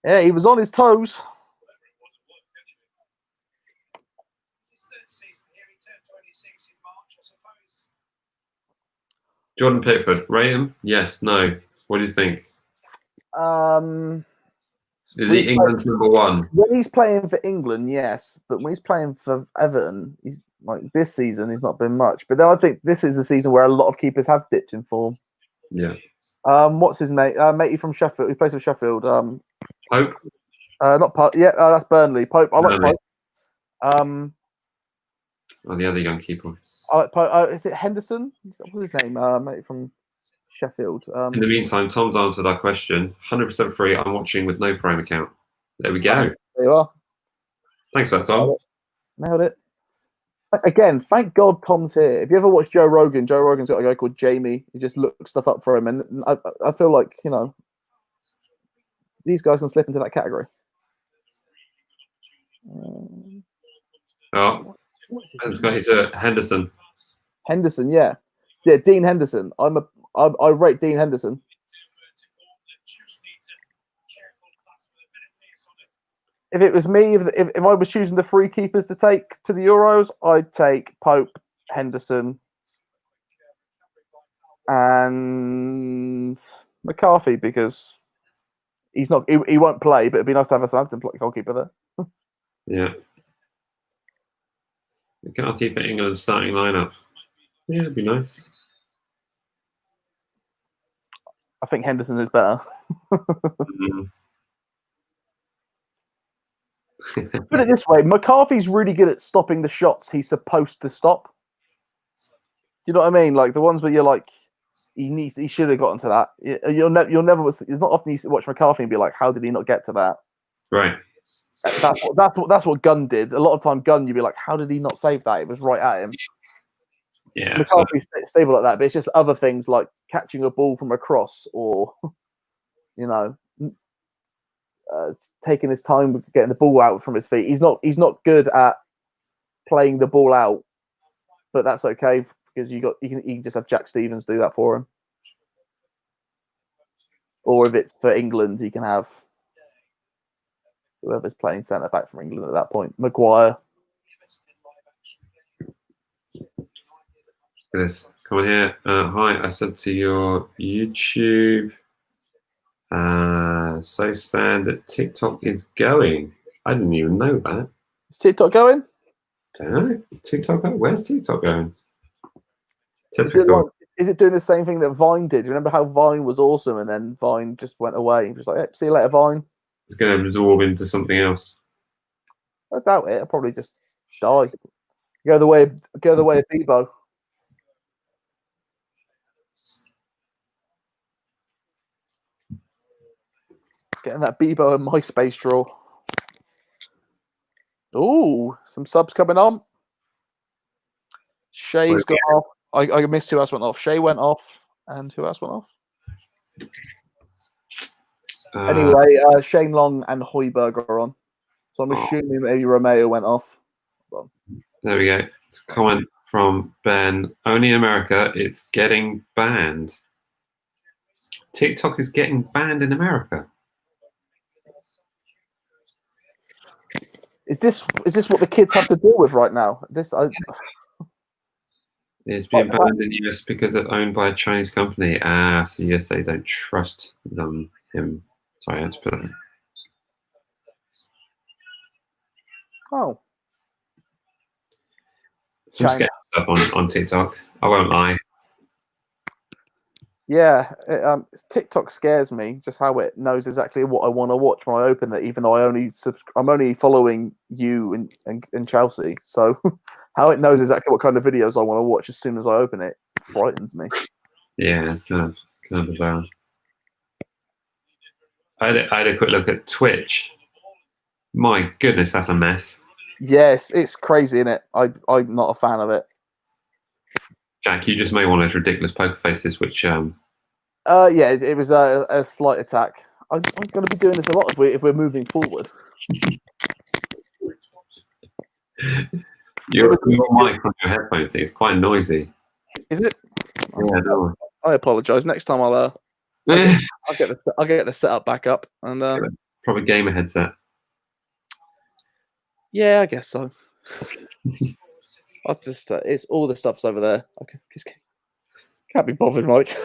Yeah, he was on his toes. Jordan Pickford, rate him? Yes, no. What do you think? Is he England's number one? When he's playing for England, yes, but when he's playing for Everton, he's like this season, he's not been much. But then I think this is the season where a lot of keepers have dipped in form. Yeah. What's his mate? Matey from Sheffield. He plays for Sheffield. Pope? Not Pope. Yeah, that's Burnley. Pope. I like Burnley. Pope. Oh, the other young keeper. I like Pope. Is it Henderson? What's his name? Mate from Sheffield. In the meantime, Tom's answered our question. 100% free. I'm watching with no Prime account. There we go. There you are. Thanks for that, Tom. Nailed it. Again, thank God Tom's here. If you ever watch Joe Rogan's got a guy called Jamie. He just looks stuff up for him, and I feel like, you know, these guys can slip into that category. Oh, it's got his Henderson. Henderson, yeah, Dean Henderson. I rate Dean Henderson. If it was me, if I was choosing the three keepers to take to the Euros, I'd take Pope, Henderson, and McCarthy, because he's not. He won't play, but it'd be nice to have a Southampton goalkeeper there. Yeah. McCarthy for England's starting lineup. Yeah, it'd be nice. I think Henderson is better. Put it this way, McCarthy's really good at stopping the shots he's supposed to stop. You know what I mean? Like the ones where you're like, he should have gotten to that. You'll never. It's not often you watch McCarthy and be like, how did he not get to that? Right. That's what Gunn did. A lot of time, Gunn, you'd be like, how did he not save that? It was right at him. Yeah. McCarthy's stable like that, but it's just other things like catching a ball from across, or you know, taking his time with getting the ball out from his feet. He's not good at playing the ball out, but that's okay because you can just have Jack Stevens do that for him. Or if it's for England, he can have whoever's playing centre back from England at that point. Maguire. This. Come on here. Hi, I sent to your YouTube. So sad that TikTok is going. I didn't even know that. Is TikTok going? Don't know. TikTok. Where's TikTok going? Is it doing the same thing that Vine did? Remember how Vine was awesome and then Vine just went away? It was like, hey, see you later, Vine. It's going to absorb into something else. I doubt it. I'll probably just die. Go the way of Bebo. Getting that Bebo and MySpace draw. Ooh, some subs coming on. Shay's gone off. I missed who else went off. Shay went off, and who else went off? Anyway, Shane Long and Højbjerg are on. So I'm assuming maybe Romeo went off. Well, there we go. It's a comment from Ben. Only in America, it's getting banned. TikTok is getting banned in America. Is this what the kids have to deal with right now? It's being banned in the US because it's owned by a Chinese company. So yes, they don't trust him. Sorry, I had to put it in. Oh. Some scary stuff on TikTok. I won't lie. Yeah, TikTok scares me. Just how it knows exactly what I want to watch when I open it, even though I'm only following you and Chelsea. So how it knows exactly what kind of videos I want to watch as soon as I open it frightens me. Yeah, it's kind of Kind of bizarre. I had a quick look at Twitch. My goodness, that's a mess. Yes, it's crazy, isn't it? I'm not a fan of it. Jack, you just made one of those ridiculous poker faces, which Yeah, it was a slight attack. I'm going to be doing this a lot if we're moving forward. your mic on your headphone thing is quite noisy. Is it? Yeah, no. I apologise. Next time I'll get the setup back up and Proper gamer headset. yeah, I guess so. I'll just it's all the stuff's over there. I just can't be bothered, Mike.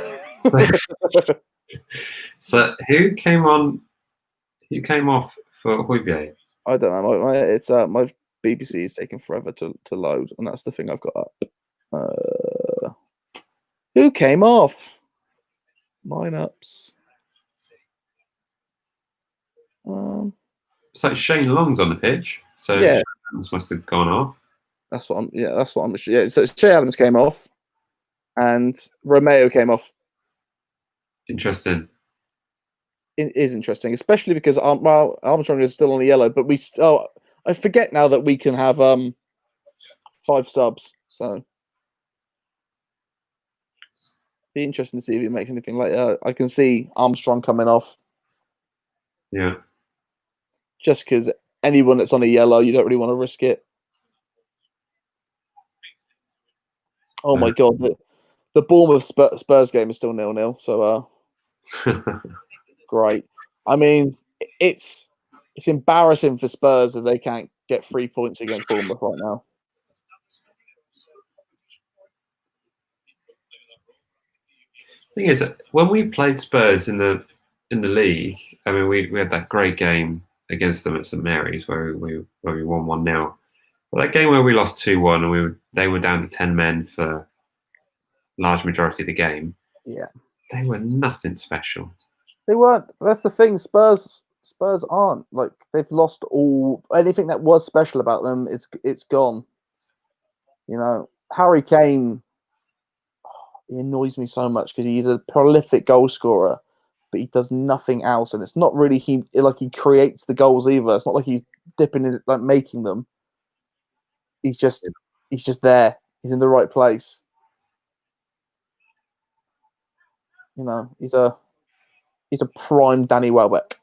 So who came on? Who came off for Højbjerg? I don't know. It's my BBC is taking forever to load, and that's the thing I've got up. Who came off? Lineups. So Shane Long's on the pitch. So Yeah. Shane Adams must have gone off. That's what I'm. Yeah, that's what I'm. Yeah. So Che Adams came off, and Romeo came off. Interesting. It is interesting, especially because Armstrong is still on the yellow, but I forget now that we can have 5 subs. So be interesting to see if he makes anything like I can see Armstrong coming off. Yeah. Just because anyone that's on a yellow, you don't really want to risk it. Oh my god, the Bournemouth Spurs game is still 0-0. So great. I mean, it's embarrassing for Spurs that they can't get 3 points against Bournemouth right now. Thing is, when we played Spurs in the league, I mean, we had that great game against them at St Mary's where we won 1-0. Well, that game where we lost 2-1 and they were down to 10 men for large majority of the game. Yeah, they were nothing special. They weren't. That's the thing. Spurs aren't. Like, they've lost anything that was special about them. It's gone. You know, Harry Kane. He annoys me so much because he's a prolific goal scorer, but he does nothing else. And it's not really he creates the goals either. It's not like he's dipping in, like making them. He's just there. He's in the right place. You know, he's a prime Danny Welbeck.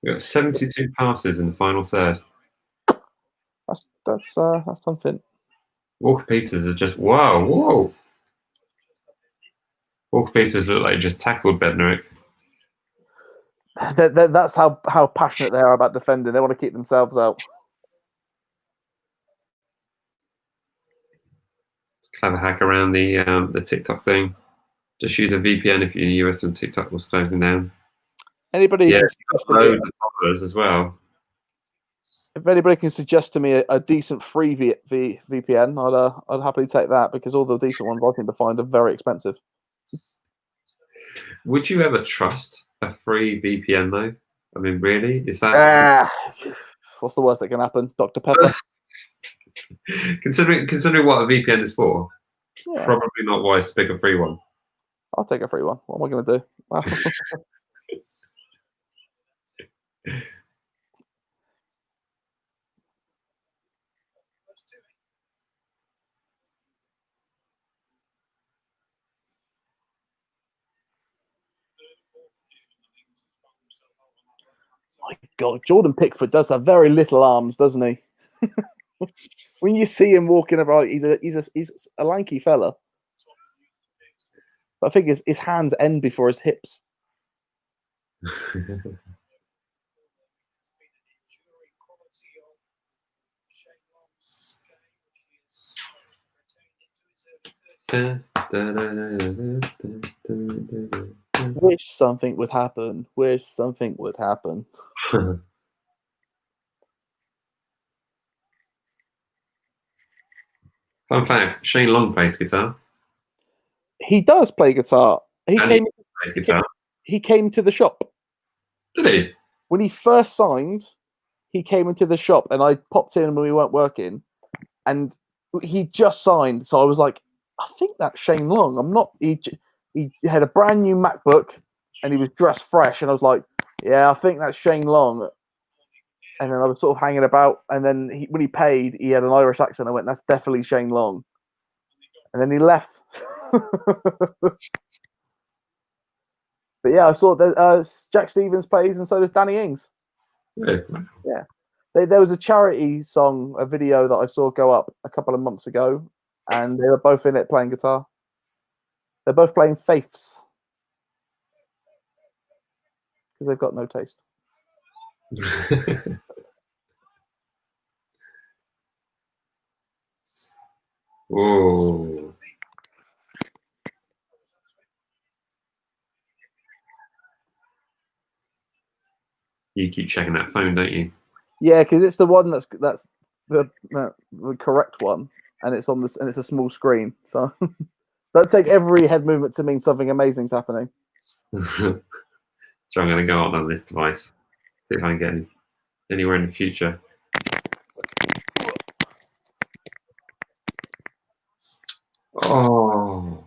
We got 72 passes in the final third. That's something. Walker Peters is just whoa. Walker Peters looked like he just tackled Bednarek. That's how passionate they are about defending. They want to keep themselves out. It's a clever hack around the TikTok thing. Just use a VPN if you're in the US and TikTok was closing down. Anybody? Yeah, loads of followers as well. If anybody can suggest to me a decent free VPN, I'd happily take that because all the decent ones I seem to find are very expensive. Would you ever trust a free VPN though? I mean, really? Is that what's the worst that can happen? Dr. Pepper. considering what a VPN is for, Yeah. probably not wise to pick a free one. I'll take a free one. What am I going to do? My God, Jordan Pickford does have very little arms, doesn't he? When you see him walking about, he's a lanky fella. But I think his hands end before his hips. Wish something would happen. Wish something would happen. Fun fact: Shane Long plays guitar. He does play guitar. He plays guitar. He came to the shop. Did he? When he first signed, he came into the shop, and I popped in when we weren't working, and he just signed. So I was like, I think that's Shane Long. I'm not. He he had a brand new MacBook and he was dressed fresh, and I was like, yeah, I think that's Shane Long. And then I was sort of hanging about, and then when he paid, he had an Irish accent. I went, that's definitely Shane Long. And then he left. But yeah, I saw that Jack Stevens plays, and so does Danny Ings. Yeah. Yeah. There was a charity song, a video that I saw go up a couple of months ago, and they were both in it playing guitar. They're both playing Faiths because they've got no taste. Whoa. You keep checking that phone, don't you? Yeah, because it's the one that's the correct one, and it's on this, and it's a small screen. So don't take every head movement to mean something amazing's happening. So I'm going to go out on this device, see if I can get anywhere in the future. Oh.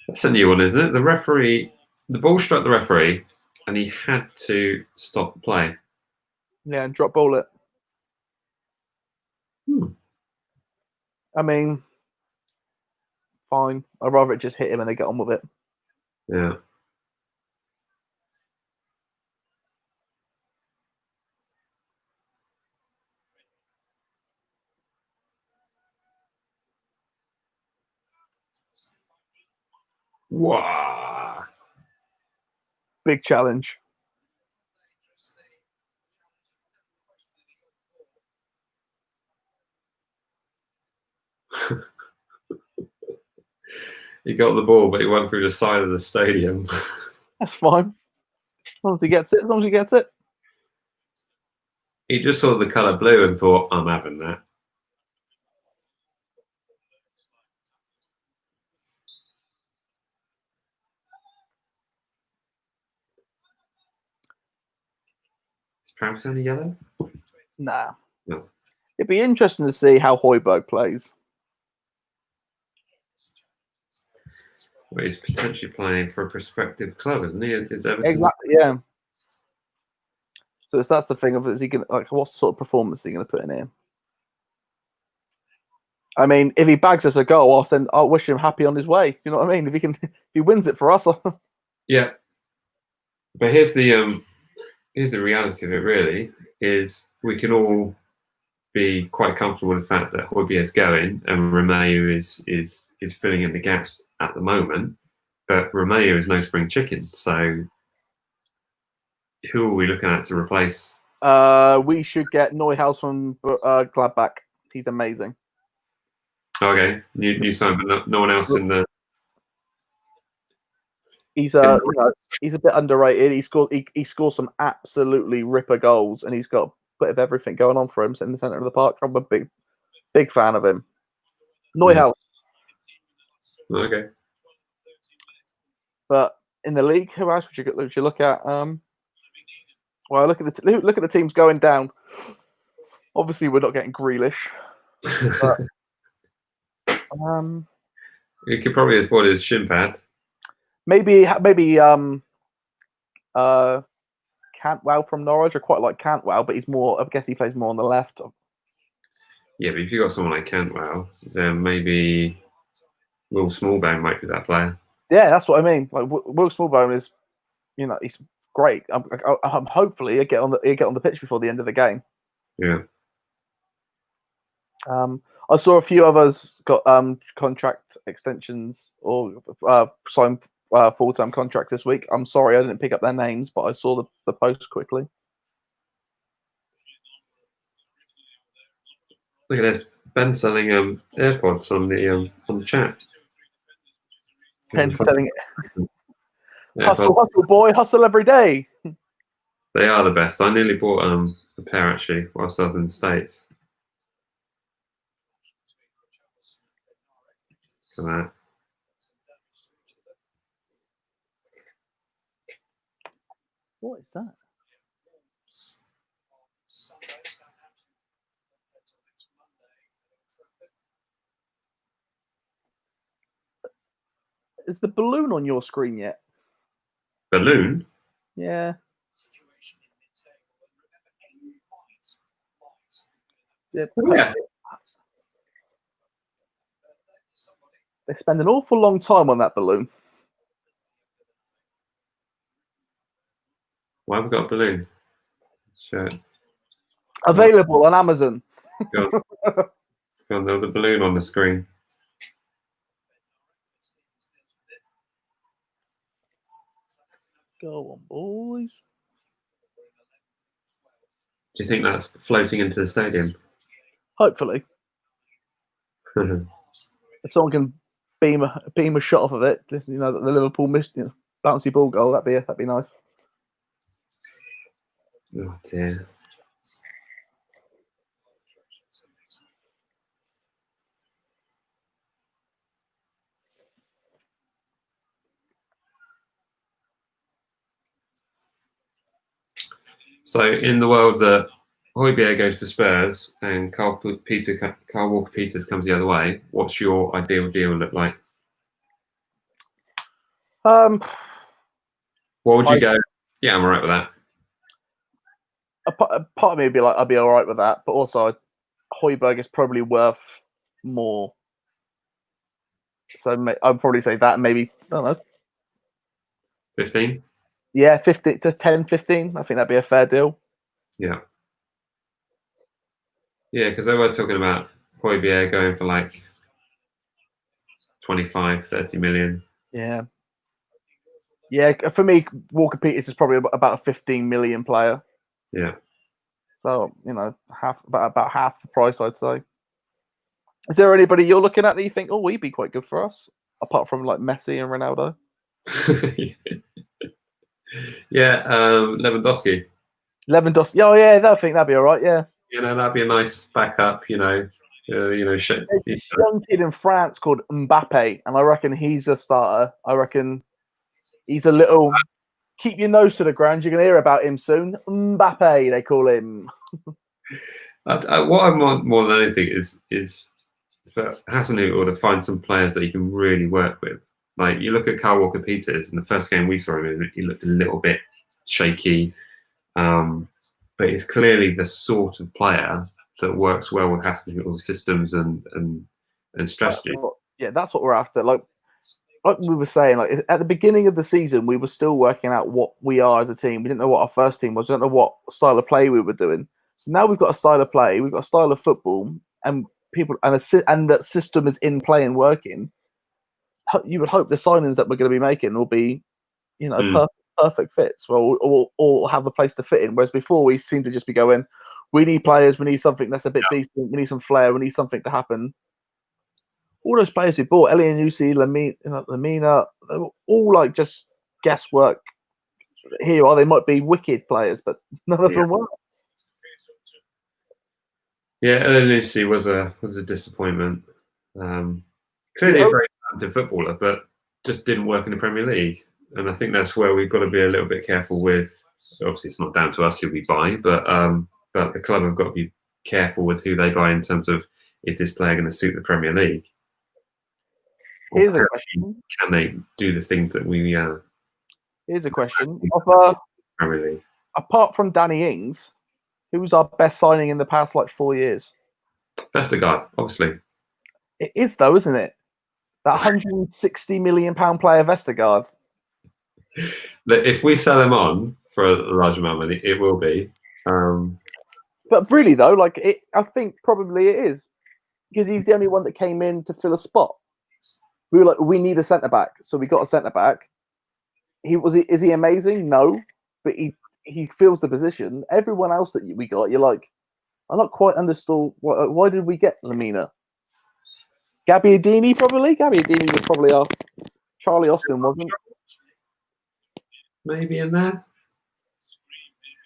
That's a new one, isn't it? The referee, the ball struck the referee, and he had to stop play. Yeah, and drop ball it. I mean, fine. I'd rather it just hit him and they get on with it. Yeah. Wow. Big challenge. He got the ball, but he went through the side of the stadium. That's fine. As long as he gets it. As long as he gets it. He just saw the colour blue and thought, I'm having that. Is Paris only yellow? Nah. No. It'd be interesting to see how Højbjerg plays. Well, he's potentially playing for a prospective club, isn't he? Is Everton? Exactly, yeah. So that's the thing of, is he gonna, like, what sort of performance is he gonna put in here? I mean, if he bags us a goal, I'll wish him happy on his way. You know what I mean? If he wins it for us. Yeah. But here's the reality of it. Really, is we can all be quite comfortable with the fact that Højbjerg's going and Romeo is filling in the gaps at the moment. But Romeo is no spring chicken, so who are we looking at to replace? We should get Neuhaus from Gladbach. He's amazing. Okay, new sign, but no one else in the. He's he's a bit underrated. He scores some absolutely ripper goals, and he's got a bit of everything going on for him in the centre of the park. I'm a big fan of him. Neuhaus. Yeah. Okay. But in the league, who else would you look at? Well, look at the teams going down. Obviously, we're not getting Grealish. But, he could probably afford his shin pad. Maybe Cantwell from Norwich. I quite like Cantwell, but he's more. I guess he plays more on the left. Yeah, but if you got someone like Cantwell, then maybe Will Smallbone might be that player. Yeah, that's what I mean. Like Will Smallbone is, he's great. I'm hopefully he'll get on the pitch before the end of the game. Yeah. I saw a few others got contract extensions or signed full-time contracts this week. I'm sorry I didn't pick up their names, but I saw the post quickly. Look at this. Ben selling AirPods on the chat. Ben selling it. AirPods. Hustle, boy, hustle every day. They are the best. I nearly bought a pair actually whilst I was in the States. Look at that. What is that? Sunday, Southampton until next Monday at Old Trafford. Is the balloon on your screen yet? Balloon? Yeah. Situation in mid-table, and remember, Yeah. Yeah. They spend an awful long time on that balloon. Why have we got a balloon? Shirt. Available on Amazon. It's gone. It's gone. There was a balloon on the screen. Go on, boys. Do you think that's floating into the stadium? Hopefully, if someone can beam a shot off of it, the Liverpool missed, bouncy ball goal. That'd be nice. Oh dear. So in the world that Højbjerg goes to Spurs and Carl Walker-Peters comes the other way, what's your ideal deal look like? What would you go? Yeah, I'm alright with that. A part of me would be like, I'd be all right with that, but also Højbjerg is probably worth more. So I'd probably say that, maybe, I don't know. 15? Yeah, 15 to 10, 15. I think that'd be a fair deal. Yeah. Yeah, because they were talking about Højbjerg going for like 25, 30 million. Yeah. Yeah, for me, Walker-Peters is probably about a 15 million player. Yeah. So, about half the price, I'd say. Is there anybody you're looking at that you think, oh, he'd be quite good for us? Apart from like Messi and Ronaldo? Yeah, Lewandowski. Lewandowski. Oh, yeah, I think that'd be all right, yeah. That'd be a nice backup, There's this young kid in France called Mbappe, and I reckon he's a starter. I reckon he's a little... Keep your nose to the ground. You're going to hear about him soon. Mbappe, they call him. What I want more than anything is for Hasenhüttl to find some players that he can really work with. Like, you look at Kyle Walker-Peters, in the first game we saw him in, he looked a little bit shaky, but he's clearly the sort of player that works well with Hasenhüttl's systems and strategy. That's what we're after. Like we were saying, like at the beginning of the season, we were still working out what we are as a team. We didn't know what our first team was. We didn't know what style of play we were doing. So now we've got a style of play. We've got a style of football, and that system is in play and working. You would hope the signings that we're going to be making will be, perfect fits. Or have a place to fit in. Whereas before, we seem to just be going, we need players. We need something that's a bit decent. We need some flair. We need something to happen. All those players we bought, Elyounoussi, Lamina, they were all like just guesswork. Here they might be wicked players, but none of them were. Yeah, Elyounoussi was a disappointment. Clearly a very talented footballer, but just didn't work in the Premier League. And I think that's where we've got to be a little bit careful with. Obviously, it's not down to us who we buy, but the club have got to be careful with who they buy in terms of, is this player going to suit the Premier League? Here's a question: can they do the things that we? Here's a question: Premier League. Apart from Danny Ings, who's our best signing in the past 4 years? Vestergaard, obviously. It is though, isn't it? That £160 million player Vestergaard. If we sell him on for a large amount of money, it will be. But really though, I think probably it is, because he's the only one that came in to fill a spot. We were like, we need a centre back, so we got a centre back. Is he amazing? No, but he fills the position. Everyone else that we got, you're like, I'm not quite understood. Why did we get Lamina? Gabbiadini probably. Gabbiadini was probably our Charlie Austin, wasn't? Maybe in there.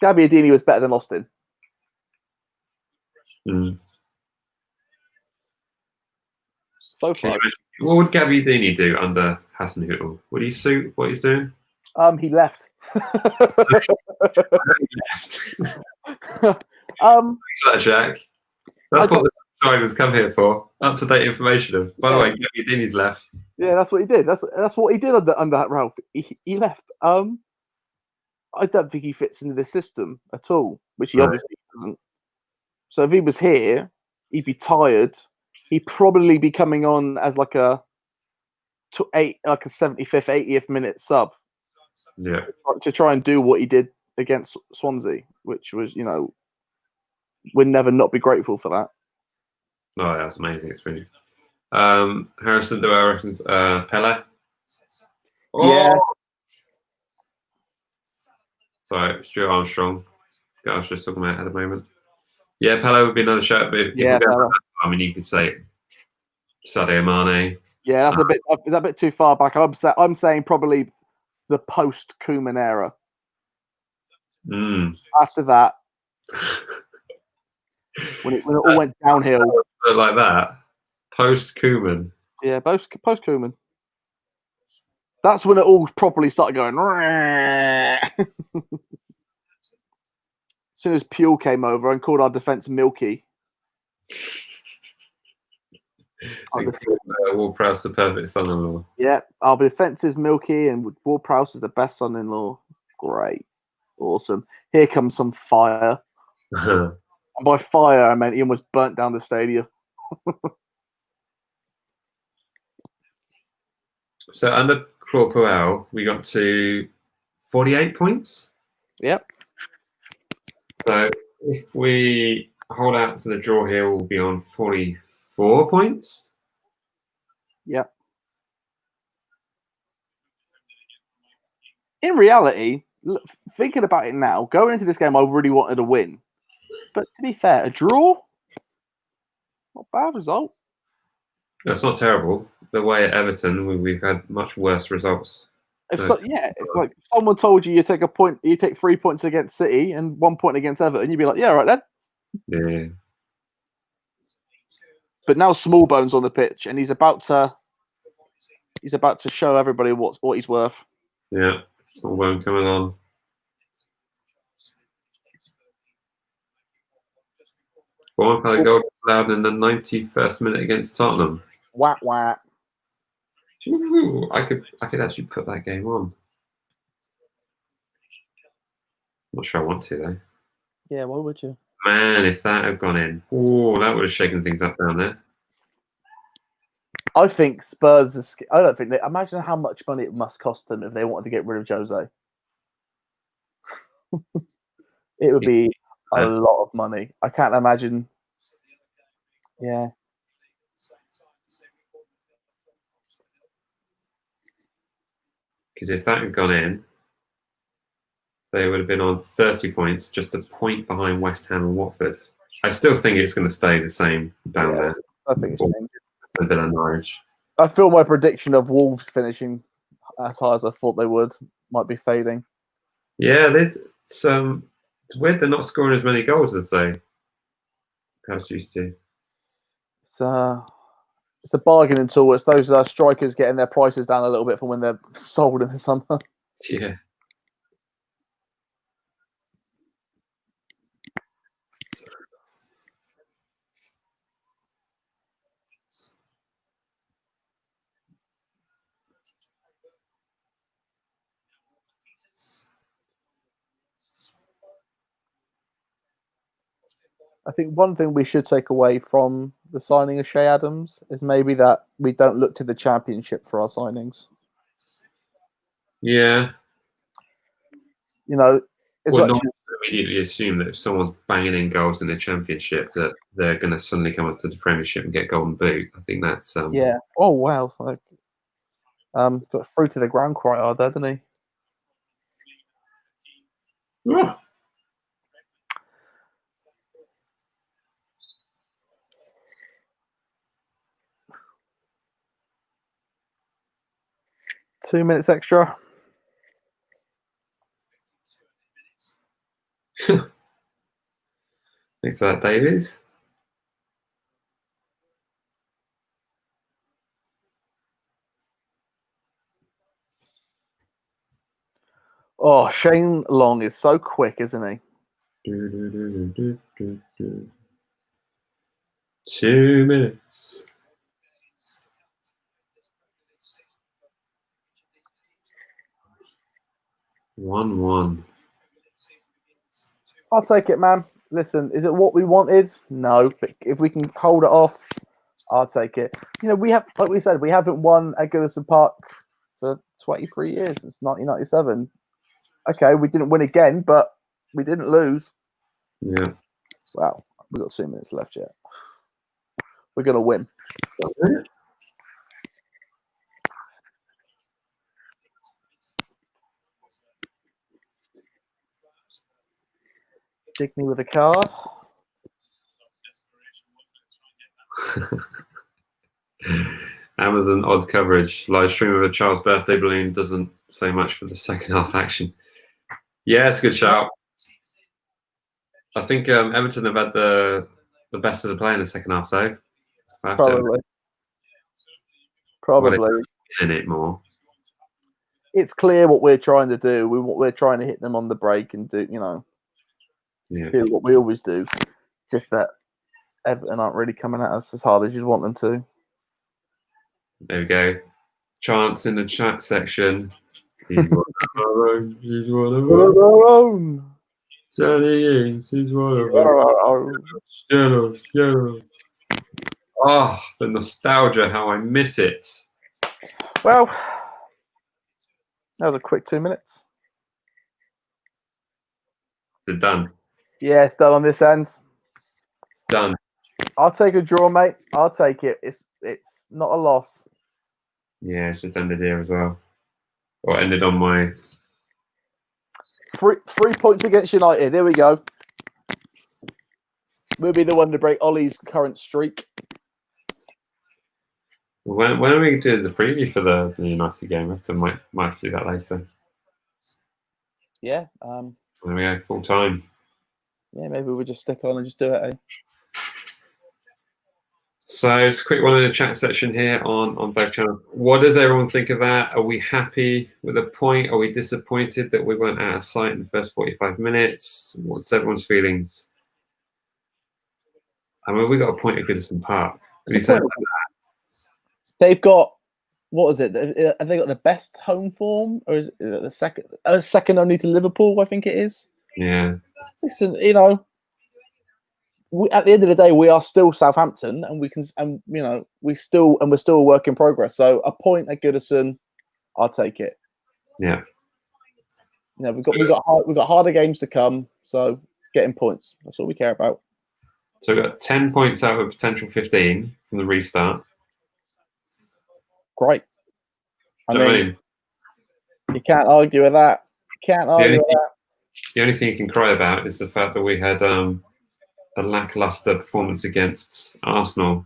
Gabbiadini was better than Austin. Mm. So far. What would Gabbiadini do under Hasenhüttl? Would he suit what he's doing? He left. Thanks for that, Jack. That's what the subscribers come here for. Up-to-date information of. By the way, Gary Dini's left. Yeah, that's what he did. That's what he did under that Ralph. He left. I don't think he fits into the system at all, which he obviously doesn't. So if he was here, he'd be tired. He'd probably be coming on as like a 75th, 80th minute sub. Yeah. To try and do what he did against Swansea, which was, we'd never not be grateful for that. Oh, that's amazing experience. Harrison, do I reckon Pele? Oh! Yeah. Sorry, Stuart Armstrong. I was just talking about at the moment. Yeah, Pele would be another shout. But if we're going I mean, you could say Sadio Mane. Yeah, that's a bit too far back. I'm saying probably the post Koeman era. After that, when it all went downhill, like that. Post Koeman. Yeah, post Koeman. That's when it all properly started going. As soon as Puel came over and called our defence milky. Ward-Prowse the perfect son-in-law. Yeah, our defence is milky and Ward-Prowse is the best son-in-law. Great. Awesome. Here comes some fire. And by fire, I meant he almost burnt down the stadium. So under Claude Puel, we got to 48 points. Yep. So if we hold out for the draw here, we'll be on 44 points. Yep. In reality, thinking about it now, going into this game, I really wanted to win. But to be fair, a draw, not a bad result. That's not terrible. The way at Everton, we've had much worse results. If like someone told you you take 3 points against City and 1 point against Everton, you'd be like, yeah, right then. Yeah. But now Smallbone's on the pitch, and he's about to show everybody what he's worth. Yeah, Smallbone coming on. One goal allowed in the 91st minute against Tottenham. Whack whack. Ooh, I could actually put that game on. Not sure I want to though. Yeah, why would you? Man, if that had gone in, that would have shaken things up down there. I think Spurs. I don't think they. Imagine how much money it must cost them if they wanted to get rid of Jose. It would be a lot of money. I can't imagine. Yeah. Because if that had gone in, they would have been on 30 points, just a point behind West Ham and Watford. I still think it's going to stay the same down there. I think it's changed. A bit of Norwich. I feel my prediction of Wolves finishing as high as I thought they would might be fading. Yeah, it's weird they're not scoring as many goals as they perhaps used to. It's a bargaining tool. It's those strikers getting their prices down a little bit from when they're sold in the summer. Yeah. I think one thing we should take away from the signing of Shea Adams is maybe that we don't look to the Championship for our signings. Yeah. Not immediately assume that if someone's banging in goals in the Championship that they're going to suddenly come up to the Premiership and get Golden Boot. I think that's yeah. Oh wow! Like, got through to the ground quite hard there, didn't he? Yeah. 2 minutes extra. Thanks for that, Davies. Oh, Shane Long is so quick, isn't he? 2 minutes. One. I'll take it, man. Listen, is it what we wanted? No, but if we can hold it off, I'll take it. You know, we have, like we said, we haven't won at Goodison Park for 23 years. It's 1997. Okay, we didn't win again, but we didn't lose. Yeah. Wow, we've got 2 minutes left yet. We're going to win. Dig me with a card. Amazon odd coverage. Live stream of a child's birthday balloon doesn't say much for the second half action. Yeah, it's a good shout. I think Everton have had the best of the play in the second half, though. Probably. In it more. It's clear what we're trying to do. We're trying to hit them on the break and do, you know, do what we always do. Just that Everton aren't really coming at us as hard as you'd want them to. There we go. Chants in the chat section. He's one of our own. He's one of our own. Danny Ings, he's one of our own. Yellow. Oh, the nostalgia, how I miss it. Well, that was a quick 2 minutes. Is it done? Yeah, it's done on this end. It's done. I'll take a draw, mate. I'll take it. It's not a loss. Yeah, it's just ended here as well. Or ended on my... 3 points against United. Here we go. We'll be the one to break Ollie's current streak. When are we doing the preview for the United game? I might do that later. Yeah. There we go, full time. Yeah, maybe we'll just stick on and just do it. Eh? So it's a quick one in the chat section here on both channels. What does everyone think of that? Are we happy with a point? Are we disappointed that we weren't out of sight in the first 45 minutes? What's everyone's feelings? I mean, we got a point at Goodison Park. They've got, what is it? Have they got the best home form, or is it the second only to Liverpool? I think it is. Yeah. Listen, you know, at the end of the day, we are still Southampton, and we're still a work in progress. So a point at Goodison, I'll take it. Yeah. You know, we've got harder games to come, so getting points, that's all we care about. So we got 10 points out of a potential 15 from the restart. Great. I mean, you can't argue with that. The only thing you can cry about is the fact that we had a lackluster performance against Arsenal,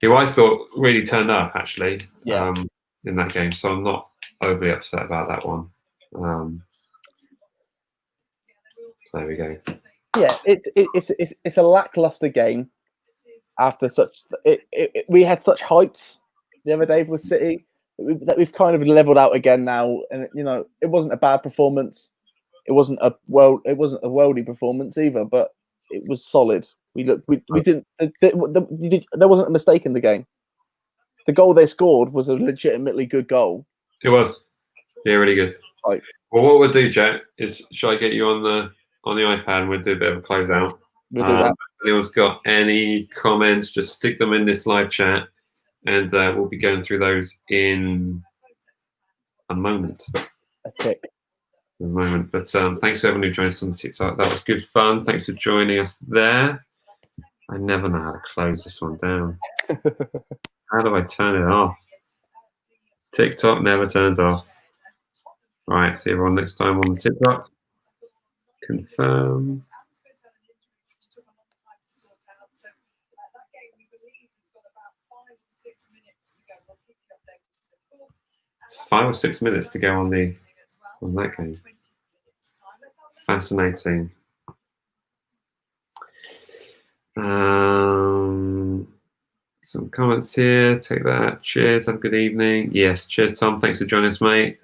who I thought really turned up actually in that game. So I'm not overly upset about that one. So there we go. Yeah, it's a lackluster game. After we had such heights the other day with City that we've kind of leveled out again now, and you know it wasn't a bad performance. It wasn't a worldy performance either, but it was solid. There wasn't a mistake in the game. The goal they scored was a legitimately good goal. It was, yeah, really good. Right. Well, what we'll do, Jack, is shall I get you on the iPad and we'll do a bit of a closeout. We'll do that. If anyone's got any comments, just stick them in this live chat, and we'll be going through those in a moment. A tick. In a moment. But thanks to everyone who joined us on TikTok. That was good fun. Thanks for joining us there. I never know how to close this one down. How do I turn it off? TikTok never turns off. Right, see everyone next time on the TikTok. Confirm. 5 or 6 minutes to go on that game. Fascinating. Some comments here. Take that. Cheers. Have a good evening. Yes. Cheers, Tom. Thanks for joining us, mate.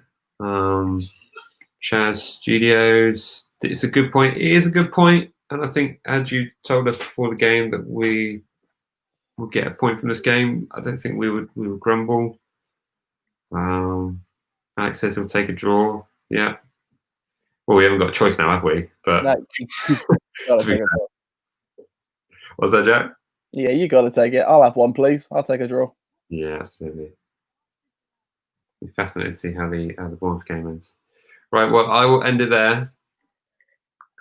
Chaz Studios. It's a good point. It is a good point, and I think as you told us before the game that we will get a point from this game. I don't think we would grumble. Alex says he'll take a draw. Yeah. Well, we haven't got a choice now, have we? But No, gotta take a draw. What's that, Jack? Yeah, you got to take it. I'll have one, please. I'll take a draw. Yeah, absolutely. Be fascinated to see how the Bournemouth game ends. Right, well, I will end it there.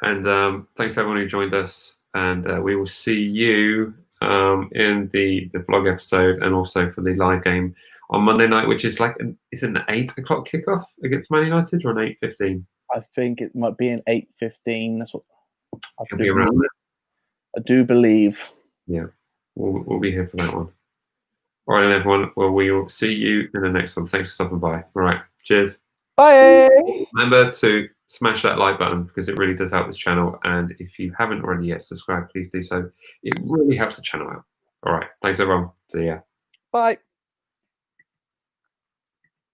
And thanks everyone who joined us. And we will see you in the vlog episode and also for the live game on Monday night, which is like, is it an 8 o'clock kickoff against Man United or an 8:15? I think it might be an 8:15. That's what It'll be around there. I do believe. Yeah, we'll be here for that one. All right, everyone. Well, we will see you in the next one. Thanks for stopping by. All right, cheers. Bye. Remember to smash that like button because it really does help this channel. And if you haven't already yet subscribed, please do so. It really helps the channel out. All right, thanks everyone. See ya. Bye.